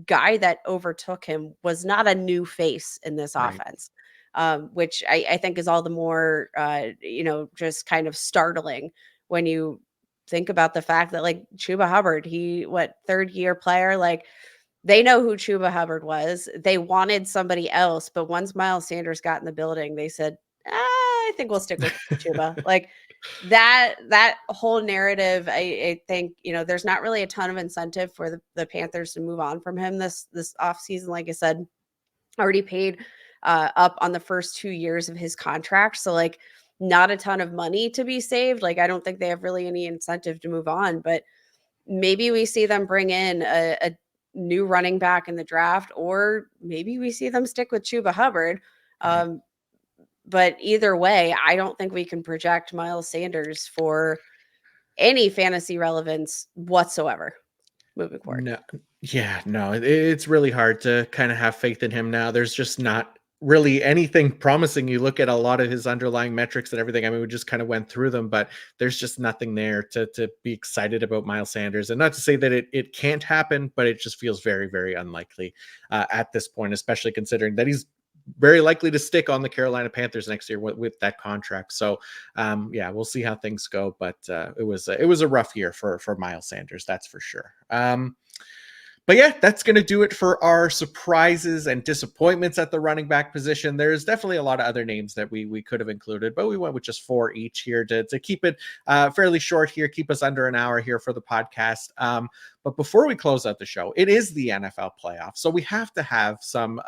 guy that overtook him was not a new face in this Right. offense, which I think is all the more just kind of startling when you think about the fact that, like, Chuba Hubbard, third year player, like, they know who Chuba Hubbard was. They wanted somebody else, but once Miles Sanders got in the building, they said, I think we'll stick with Chuba. Like, that whole narrative, I think, there's not really a ton of incentive for the Panthers to move on from him this offseason. Like I said, already paid up on the first 2 years of his contract. So, like, not a ton of money to be saved. Like, I don't think they have really any incentive to move on, but maybe we see them bring in a new running back in the draft, or maybe we see them stick with Chuba Hubbard. Right. Um, but either way, I don't think we can project Miles Sanders for any fantasy relevance whatsoever moving forward. No, yeah, no, it's really hard to kind of have faith in him now. There's just not really anything promising. You look at a lot of his underlying metrics and everything. I mean, we just kind of went through them, but there's just nothing there to be excited about Miles Sanders. And not to say that it can't happen, but it just feels very, very unlikely at this point, especially considering that he's very likely to stick on the Carolina Panthers next year with that contract. So yeah, we'll see how things go. But it was a rough year for Miles Sanders, that's for sure. But yeah, that's going to do it for our surprises and disappointments at the running back position. There's definitely a lot of other names that we could have included, but we went with just 4 each here to keep it fairly short here, keep us under an hour here for the podcast. But before we close out the show, it is the NFL playoffs. So we have to have some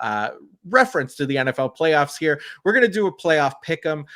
reference to the NFL playoffs here. We're going to do a playoff pick'em.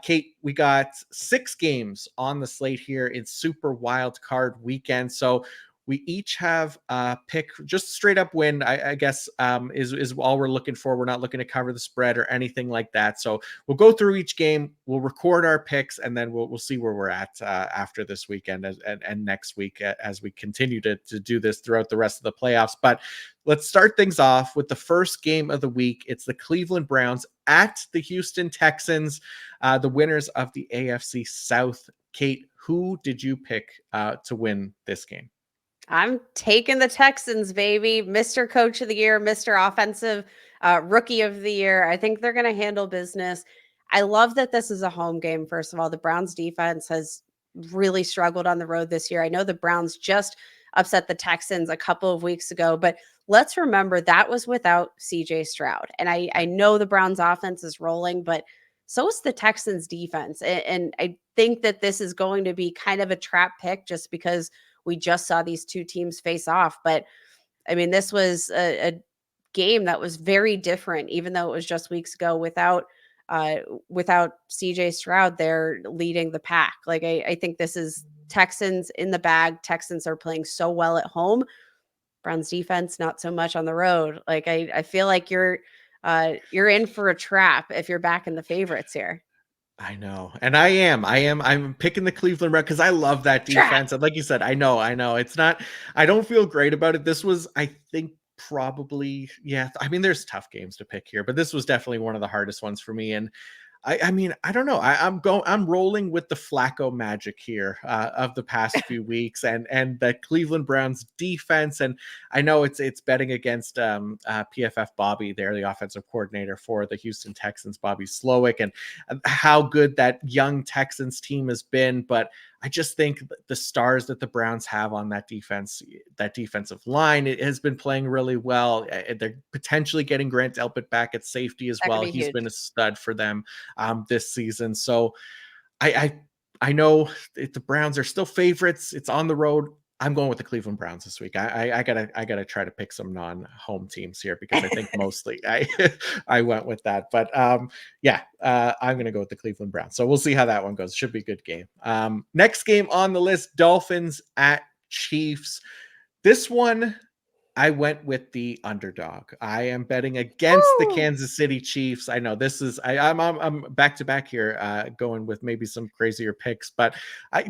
Kate, we got 6 games on the slate here in Super Wild Card Weekend. So we each have a pick, just straight up win, I guess, is all we're looking for. We're not looking to cover the spread or anything like that. So we'll go through each game, we'll record our picks, and then we'll see where we're at after this weekend and next week as we continue to do this throughout the rest of the playoffs. But let's start things off with the first game of the week. It's the Cleveland Browns at the Houston Texans, the winners of the AFC South. Kate, who did you pick to win this game? I'm taking the Texans, baby. Mr. Coach of the Year, Mr. Offensive Rookie of the Year. I think they're going to handle business. I love that this is a home game. First of all, the Browns defense has really struggled on the road this year. I know the Browns just upset the Texans a couple of weeks ago, but let's remember that was without CJ Stroud. And I know the Browns offense is rolling, but So is the Texans defense. And I think that this is going to be kind of a trap pick just because we just saw these two teams face off. But I mean, this was a game that was very different, even though it was just weeks ago uh, without CJ Stroud there leading the pack. Like I think this is Texans in the bag. Texans are playing so well at home. Browns defense, not so much on the road. Like I feel like you're in for a trap if you're back in the favorites here. I know. And I'm picking the Cleveland Browns because I love that Trap. defense. And like you said, I know. It's not, I don't feel great about it. This was, I think, probably, yeah. I mean, there's tough games to pick here, but this was definitely one of the hardest ones for me. And I mean, I don't know. I'm rolling with the Flacco magic here of the past few weeks, and the Cleveland Browns defense. And I know it's betting against PFF Bobby there, the offensive coordinator for the Houston Texans, Bobby Slowick, and how good that young Texans team has been. But I just think the stars that the Browns have on that defense, that defensive line, it has been playing really well. They're potentially getting Grant Delpit back at safety as That could well. be He's huge. been a stud for them this season. So I know if the Browns are still favorites. It's on the road. I'm going with the Cleveland Browns this week. I gotta try to pick some non-home teams here because I think mostly I I went with that. But yeah, I'm gonna go with the Cleveland Browns. So we'll see how that one goes. Should be a good game. Next game on the list: Dolphins at Chiefs. This one I went with the underdog. I am betting against the Woo! Kansas City Chiefs. I know this is I'm back to back here, going with maybe some crazier picks, but I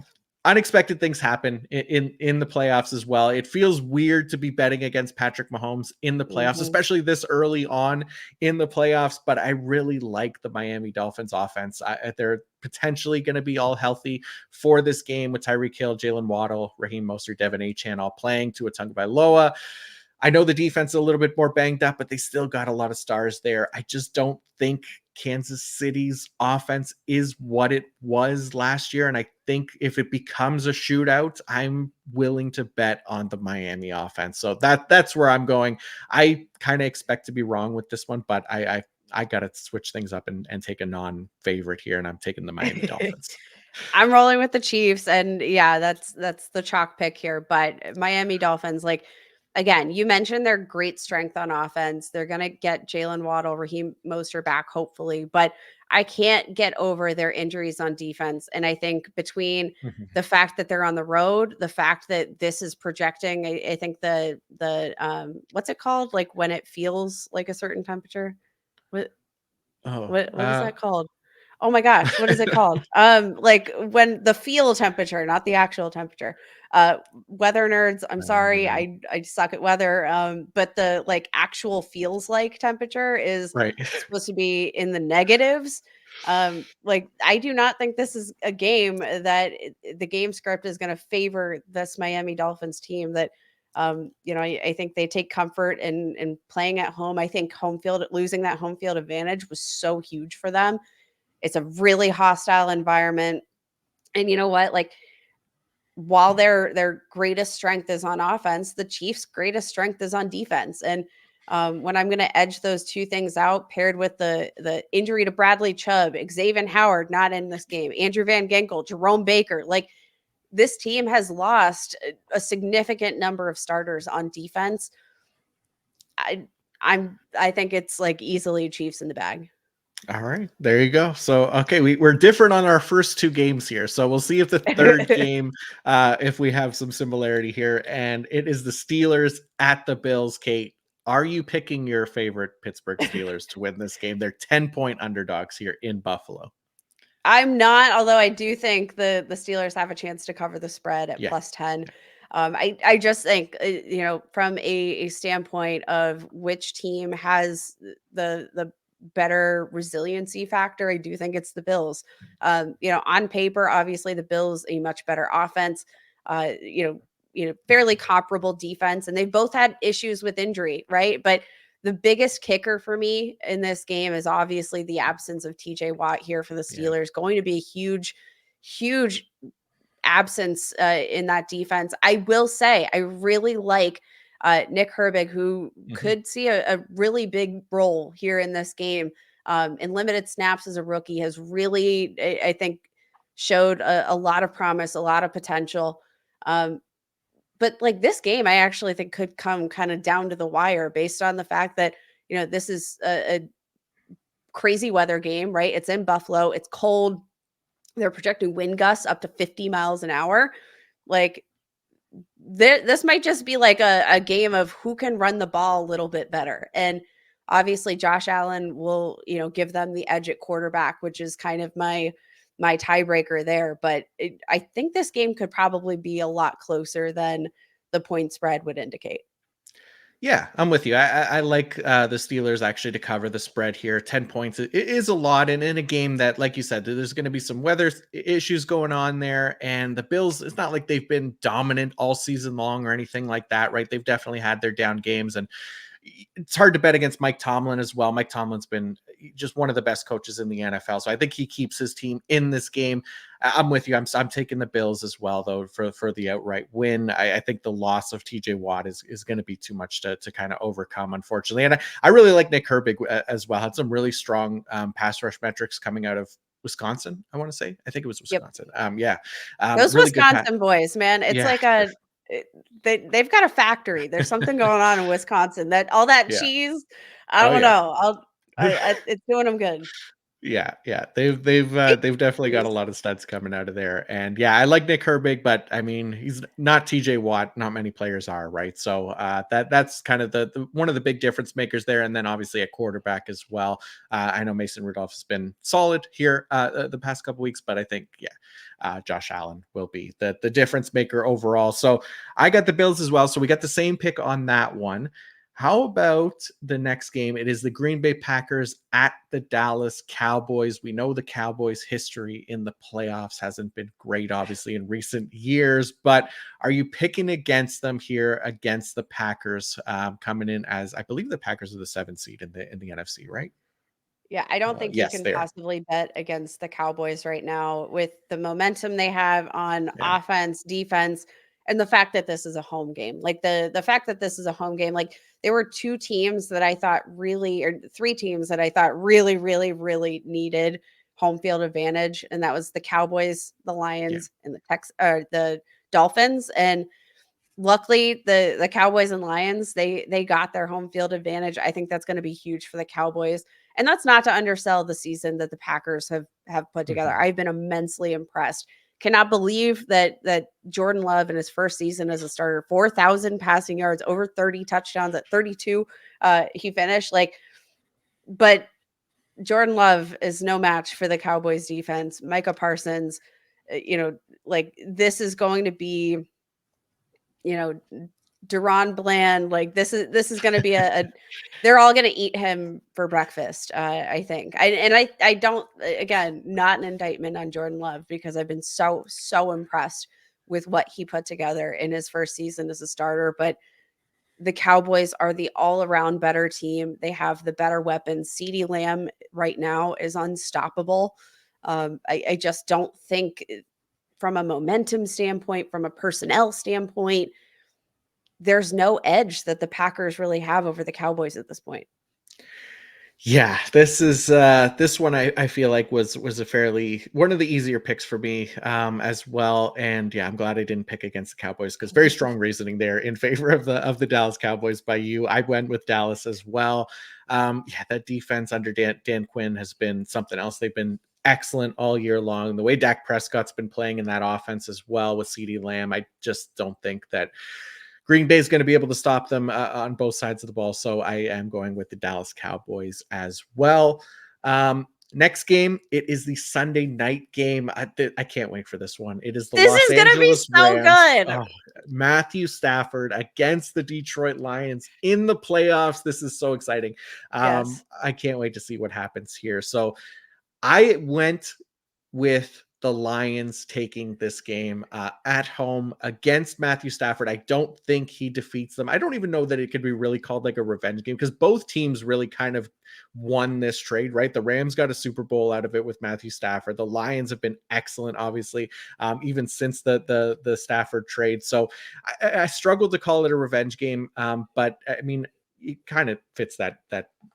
unexpected things happen in the playoffs as well. It feels weird to be betting against Patrick Mahomes in the playoffs, Mhm. especially this early on in the playoffs. But I really like the Miami Dolphins offense. They're potentially going to be all healthy for this game with Tyreek Hill, Jalen Waddle, Raheem Mostert, Devin Achane all playing, Tua Tagovailoa. I know the defense is a little bit more banged up, but they still got a lot of stars there. I just don't think Kansas City's offense is what it was last year. And I think if it becomes a shootout, I'm willing to bet on the Miami offense. So that's where I'm going. I kind of expect to be wrong with this one, but I got to switch things up and take a non-favorite here, and I'm taking the Miami Dolphins. I'm rolling with the Chiefs, and yeah, that's the chalk pick here. But Miami Dolphins, like again, you mentioned their great strength on offense. They're gonna get Jalen Waddle, Raheem Mostert back, hopefully, but I can't get over their injuries on defense. And I think between the fact that they're on the road, the fact that this is projecting, I think the what's it called? Like when it feels like a certain temperature. What Oh, what is that called? Oh my gosh, what is it called? Like when the feel temperature, not the actual temperature. Uh, Weather nerds, I'm sorry, I suck at weather. But the like actual feels like temperature is right. supposed to be in the negatives. Like I do not think this is a game that the game script is going to favor this Miami Dolphins team that I think they take comfort in playing at home. I think home field losing that home field advantage was so huge for them. It's a really hostile environment. And you know what? Like while their greatest strength is on offense, the Chiefs' greatest strength is on defense. And when I'm going to edge those two things out, paired with the injury to Bradley Chubb, Xavier Howard not in this game, Andrew Van Ginkel, Jerome Baker, like this team has lost a significant number of starters on defense. I I think it's like easily Chiefs in the bag. All right, there you go. So, okay, we're different on our first two games here. So we'll see if the third game, if we have some similarity here. And it is the Steelers at the Bills. Kate, are you picking your favorite Pittsburgh Steelers to win this game? They're 10-point underdogs here in Buffalo. I'm not, although I do think the Steelers have a chance to cover the spread at Yeah. plus 10. I just think from a standpoint of which team has the better resiliency factor, I do think it's the Bills. On paper, obviously the Bills a much better offense. Fairly comparable defense, and they've both had issues with injury, right? But the biggest kicker for me in this game is obviously the absence of TJ Watt here for the Yeah. Steelers. Going to be a huge, huge absence in that defense. I will say, I really like Nick Herbig, who Mhm. could see a really big role here in this game. in limited snaps as a rookie, has really, I think, showed a lot of promise, a lot of potential. But like this game, I actually think could come kind of down to the wire based on the fact that, this is a crazy weather game, right? It's in Buffalo, it's cold. They're projecting wind gusts up to 50 miles an hour. Like, this might just be like a game of who can run the ball a little bit better. And obviously Josh Allen will, give them the edge at quarterback, which is kind of my tiebreaker there. But I think this game could probably be a lot closer than the point spread would indicate. Yeah, I'm with you. I like the Steelers actually to cover the spread here. 10 points it is a lot. And in a game that, like you said, there's going to be some weather issues going on there. And the Bills, it's not like they've been dominant all season long or anything like that, right? They've definitely had their down games. And it's hard to bet against Mike Tomlin as well. Mike Tomlin's been just one of the best coaches in the NFL. So I think he keeps his team in this game. I'm with you. I'm taking the Bills as well, though, for the outright win. I think the loss of TJ Watt is going to be too much to kind of overcome, unfortunately. And I really like Nick Herbig as well. Had some really strong pass rush metrics coming out of Wisconsin, I want to say. I think it was Yep. Wisconsin. Yeah. Those Really good. Wisconsin boys, man. It's Yeah. like they've got a factory. There's something going on in Wisconsin, that all that Yeah. cheese. I Oh, don't yeah. know. It's doing them good. Yeah. They've definitely got a lot of studs coming out of there. And yeah, I like Nick Herbig, but I mean, he's not TJ Watt. Not many players are, right? So that's kind of the one of the big difference makers there. And then obviously a quarterback as well. I know Mason Rudolph has been solid here the past couple weeks, but I think Josh Allen will be the difference maker overall. So I got the Bills as well. So we got the same pick on that one. How about the next game? It is the Green Bay Packers at the Dallas Cowboys. We know the Cowboys' history in the playoffs hasn't been great, obviously, in recent years, but are you picking against them here against the Packers coming in as, I believe the Packers are the 7th seed in the NFC, right? Yeah, I don't think you Yes, can they are. possibly bet against the Cowboys right now with the momentum they have on Yeah. offense, defense, and the fact that this is a home game. Like the fact that this is a home game, like there were two teams that I thought really, or three teams that I thought really, really, really needed home field advantage, and that was the Cowboys, the Yeah. Lions, and the Dolphins. And luckily the Cowboys and Lions, they got their home field advantage. I think that's going to be huge for the Cowboys. And that's not to undersell the season that the Packers have put together. Mhm. I've been immensely impressed. Cannot believe that Jordan Love in his first season as a starter, 4,000 passing yards, over 30 touchdowns at 32. He finished but Jordan Love is no match for the Cowboys defense. Micah Parsons, this is going to be, you know, Duron Bland, like this is going to be a they're all going to eat him for breakfast. I think. I don't, again, not an indictment on Jordan Love, because I've been so impressed with what he put together in his first season as a starter. But the Cowboys are the all around better team. They have the better weapons. CeeDee Lamb right now is unstoppable. I just don't think, from a momentum standpoint, from a personnel standpoint, there's no edge that the Packers really have over the Cowboys at this point. Yeah, this one I feel like was a fairly one of the easier picks for me as well. And yeah, I'm glad I didn't pick against the Cowboys, because very strong reasoning there in favor of the Dallas Cowboys by you. I went with Dallas as well. Yeah, that defense under Dan Quinn has been something else. They've been excellent all year long. The way Dak Prescott's been playing in that offense as well with CeeDee Lamb, I just don't think that Green Bay is going to be able to stop them on both sides of the ball. So I am going with the Dallas Cowboys as well. Next game, it is the Sunday night game. I can't wait for this one. It is the This Los is going to be Angeles so Rams. good. Oh, Matthew Stafford against the Detroit Lions in the playoffs. This is so exciting. Yes. I can't wait to see what happens here. So I went with the Lions taking this game at home against Matthew Stafford. I don't think he defeats them. I don't even know that it could be really called like a revenge game, because both teams really kind of won this trade, right? The Rams got a Super Bowl out of it with Matthew Stafford. The Lions have been excellent, obviously, even since the Stafford trade. So I struggled to call it a revenge game, but I mean, he kind of fits that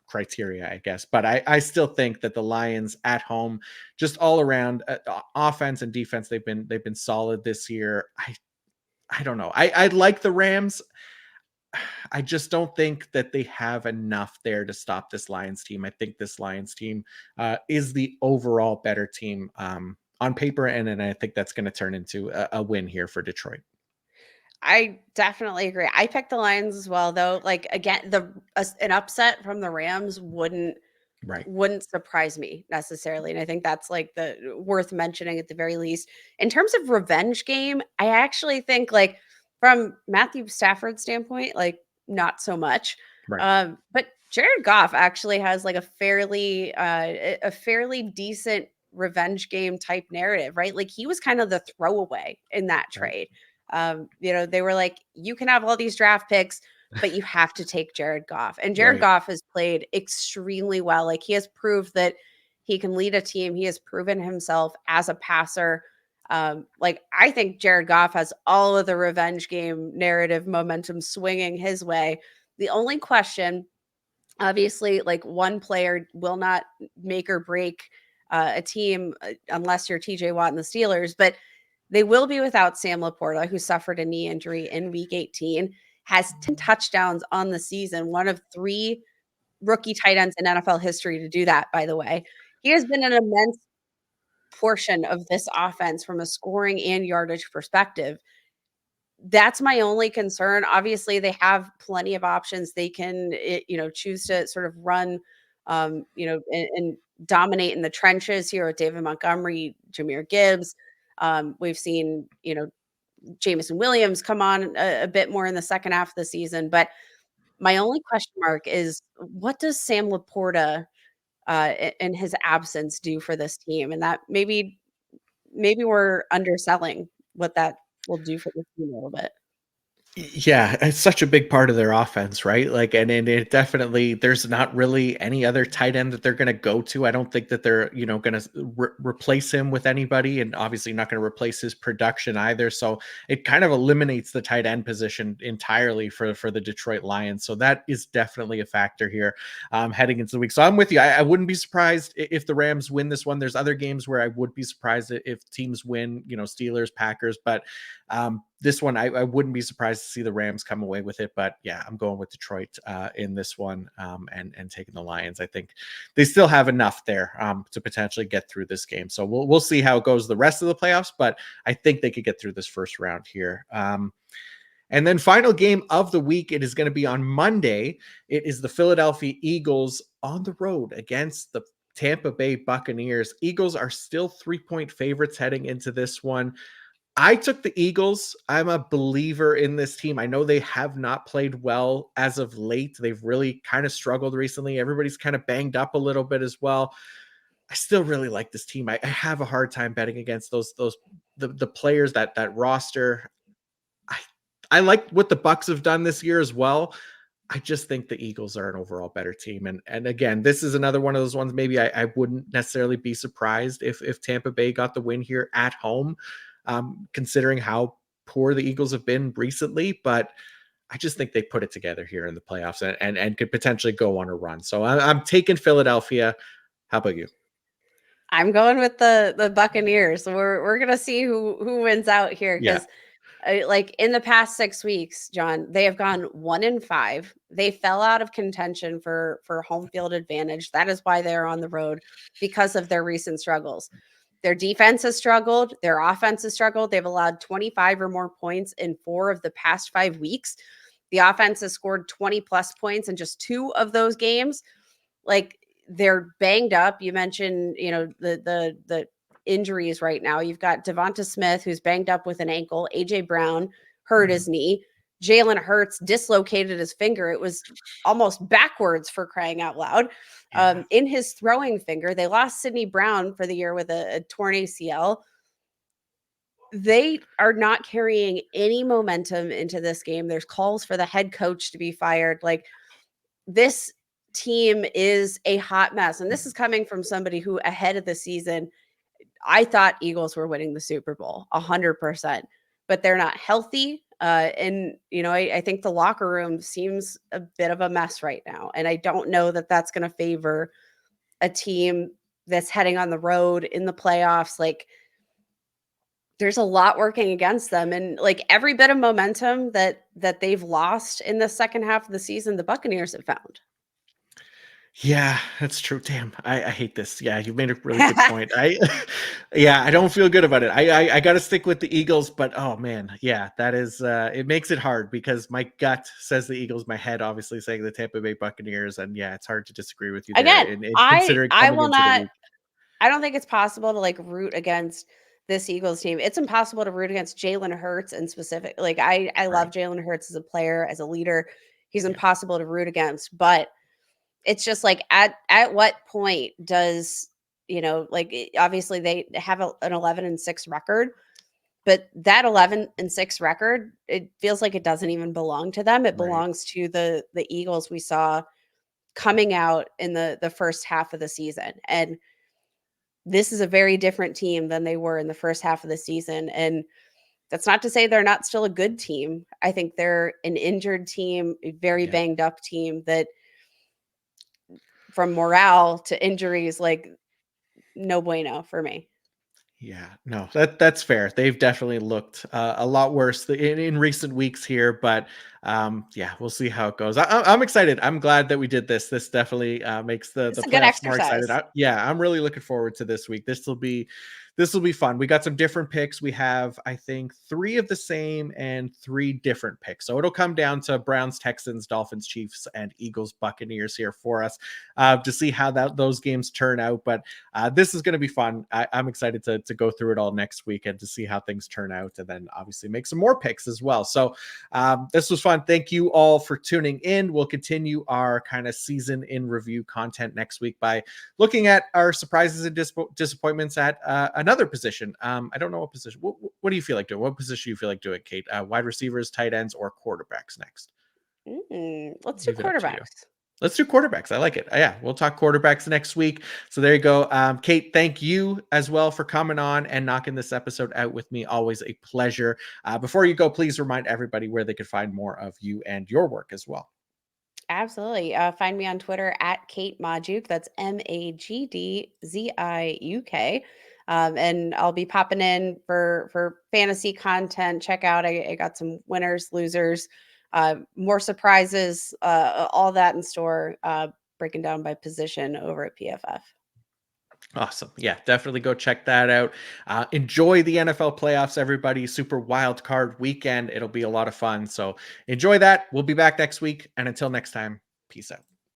criteria, I guess. But I still think that the Lions at home, just all around offense and defense, they've been solid this year. I don't know. I like the Rams. I just don't think that they have enough there to stop this Lions team. I think this Lions team is the overall better team on paper, and I think that's going to turn into a win here for Detroit. I definitely agree. I picked the Lions as well, though. Like again, an upset from the Rams Right. wouldn't surprise me necessarily, and I think that's like the worth mentioning at the very least. In terms of revenge game, I actually think like from Matthew Stafford's standpoint, like not so much. Right. But Jared Goff actually has like a fairly decent revenge game type narrative, right? Like he was kind of the throwaway in that Right. trade. They were like, you can have all these draft picks, but you have to take Jared Goff. And Jared Right. Goff has played extremely well. Like he has proved that he can lead a team. He has proven himself as a passer. Like I think Jared Goff has all of the revenge game narrative momentum swinging his way. The only question, obviously, like one player will not make or break a team unless you're TJ Watt and the Steelers, but they will be without Sam Laporta, who suffered a knee injury in week 18, has 10 touchdowns on the season, one of 3 rookie tight ends in NFL history to do that, by the way. He has been an immense portion of this offense from a scoring and yardage perspective. That's my only concern. Obviously, they have plenty of options. They can, choose to sort of run, and dominate in the trenches here with David Montgomery, Jahmyr Gibbs. We've seen, Jameson Williams come on a bit more in the second half of the season. But my only question mark is what does Sam Laporta in his absence do for this team? And that maybe we're underselling what that will do for the team a little bit. Yeah, it's such a big part of their offense, right? Like, and it definitely, there's not really any other tight end that they're going to go to. I don't think that they're, going to replace him with anybody, and obviously not going to replace his production either. So it kind of eliminates the tight end position entirely for the Detroit Lions. So that is definitely a factor here heading into the week. So I'm with you. I wouldn't be surprised if the Rams win this one. There's other games where I would be surprised if teams win, Steelers, Packers, but this one, I wouldn't be surprised to see the Rams come away with it. But yeah, I'm going with Detroit in this one and taking the Lions. I think they still have enough there to potentially get through this game. So we'll see how it goes the rest of the playoffs. But I think they could get through this first round here. And then final game of the week, it is going to be on Monday. It is the Philadelphia Eagles on the road against the Tampa Bay Buccaneers. Eagles are still 3-point favorites heading into this one. I took the Eagles. I'm a believer in this team. I know they have not played well as of late. They've really kind of struggled recently. Everybody's kind of banged up a little bit as well. I still really like this team. I have a hard time betting against the players, that roster. I like what the Bucs have done this year as well. I just think the Eagles are an overall better team. And again, this is another one of those ones. Maybe I wouldn't necessarily be surprised if Tampa Bay got the win here at home, considering how poor the Eagles have been recently. But I just think they put it together here in the playoffs and could potentially go on a run. So I'm taking Philadelphia. How about you? I'm going with the Buccaneers. We're gonna see who wins out here Yeah. because like in the past 6 weeks, John, they have gone 1-5. They fell out of contention for home field advantage. That is why they're on the road because of their recent struggles. Their defense has struggled. Their offense has struggled. They've allowed 25 or more points in 4 of the past 5 weeks. The offense has scored 20 plus points in just 2 of those games. Like they're banged up. You mentioned, the injuries right now. You've got Devonta Smith, who's banged up with an ankle. AJ Brown hurt his knee. Jalen Hurts dislocated his finger. It was almost backwards, for crying out loud. Yeah. In his throwing finger, they lost Sidney Brown for the year with a torn ACL. They are not carrying any momentum into this game. There's calls for the head coach to be fired. Like this team is a hot mess. And this is coming from somebody who ahead of the season, I thought Eagles were winning the Super Bowl 100%, but they're not healthy. And, I think the locker room seems a bit of a mess right now. And I don't know that that's going to favor a team that's heading on the road in the playoffs. Like, there's a lot working against them. And like every bit of momentum that they've lost in the second half of the season, the Buccaneers have found. Yeah, that's true. Damn, I hate this. Yeah, you made a really good point. Yeah, I don't feel good about it. I got to stick with the Eagles, but oh man, yeah, that is it makes it hard because my gut says the Eagles, my head obviously saying the Tampa Bay Buccaneers, and yeah, it's hard to disagree with you there. Again, And I considering I coming will into the not week, I don't think it's possible to like root against this Eagles team. It's impossible to root against Jalen Hurts in specific. Like I love right? Jalen Hurts as a player, as a leader. He's Yeah, impossible to root against. But it's just like at what point does obviously they have an 11-6 record, but that 11-6 record, it feels like it doesn't even belong to them. It right. belongs to the Eagles we saw coming out in the first half of the season. And this is a very different team than they were in the first half of the season. And that's not to say they're not still a good team. I think they're an injured team, a very Yeah. banged up team that, from morale to injuries, like, no bueno for me. Yeah, no, that's fair. They've definitely looked a lot worse in recent weeks here, but yeah, we'll see how it goes. I'm excited. I'm glad that we did this. This definitely makes the It's a good playoffs more excited. exercise. Yeah, I'm really looking forward to this week. This will be fun. We got some different picks. We have, I think, 3 of the same and 3 different picks. So it'll come down to Browns, Texans, Dolphins, Chiefs, and Eagles, Buccaneers here for us to see how those games turn out. But this is going to be fun. I'm excited to go through it all next week and to see how things turn out, and then obviously make some more picks as well. So this was fun. Thank you all for tuning in. We'll continue our kind of season in review content next week by looking at our surprises and disappointments at another position. I don't know what position. What do you feel like doing? What position do you feel like doing, Kate? Wide receivers, tight ends, or quarterbacks next? Let's do Leave it up to you. quarterbacks. Let's do quarterbacks. I like it. Yeah, we'll talk quarterbacks next week. So there you go. Kate, thank you as well for coming on and knocking this episode out with me. Always a pleasure. Before you go, please remind everybody where they could find more of you and your work as well. Absolutely. Find me on Twitter at Kate Magdziuk. That's Magdziuk. And I'll be popping in for fantasy content. Check out, I got some winners, losers, more surprises, all that in store, breaking down by position over at PFF. Awesome. Yeah, definitely go check that out. Enjoy the NFL playoffs, everybody. Super wild card weekend. It'll be a lot of fun. So enjoy that. We'll be back next week. And until next time, peace out.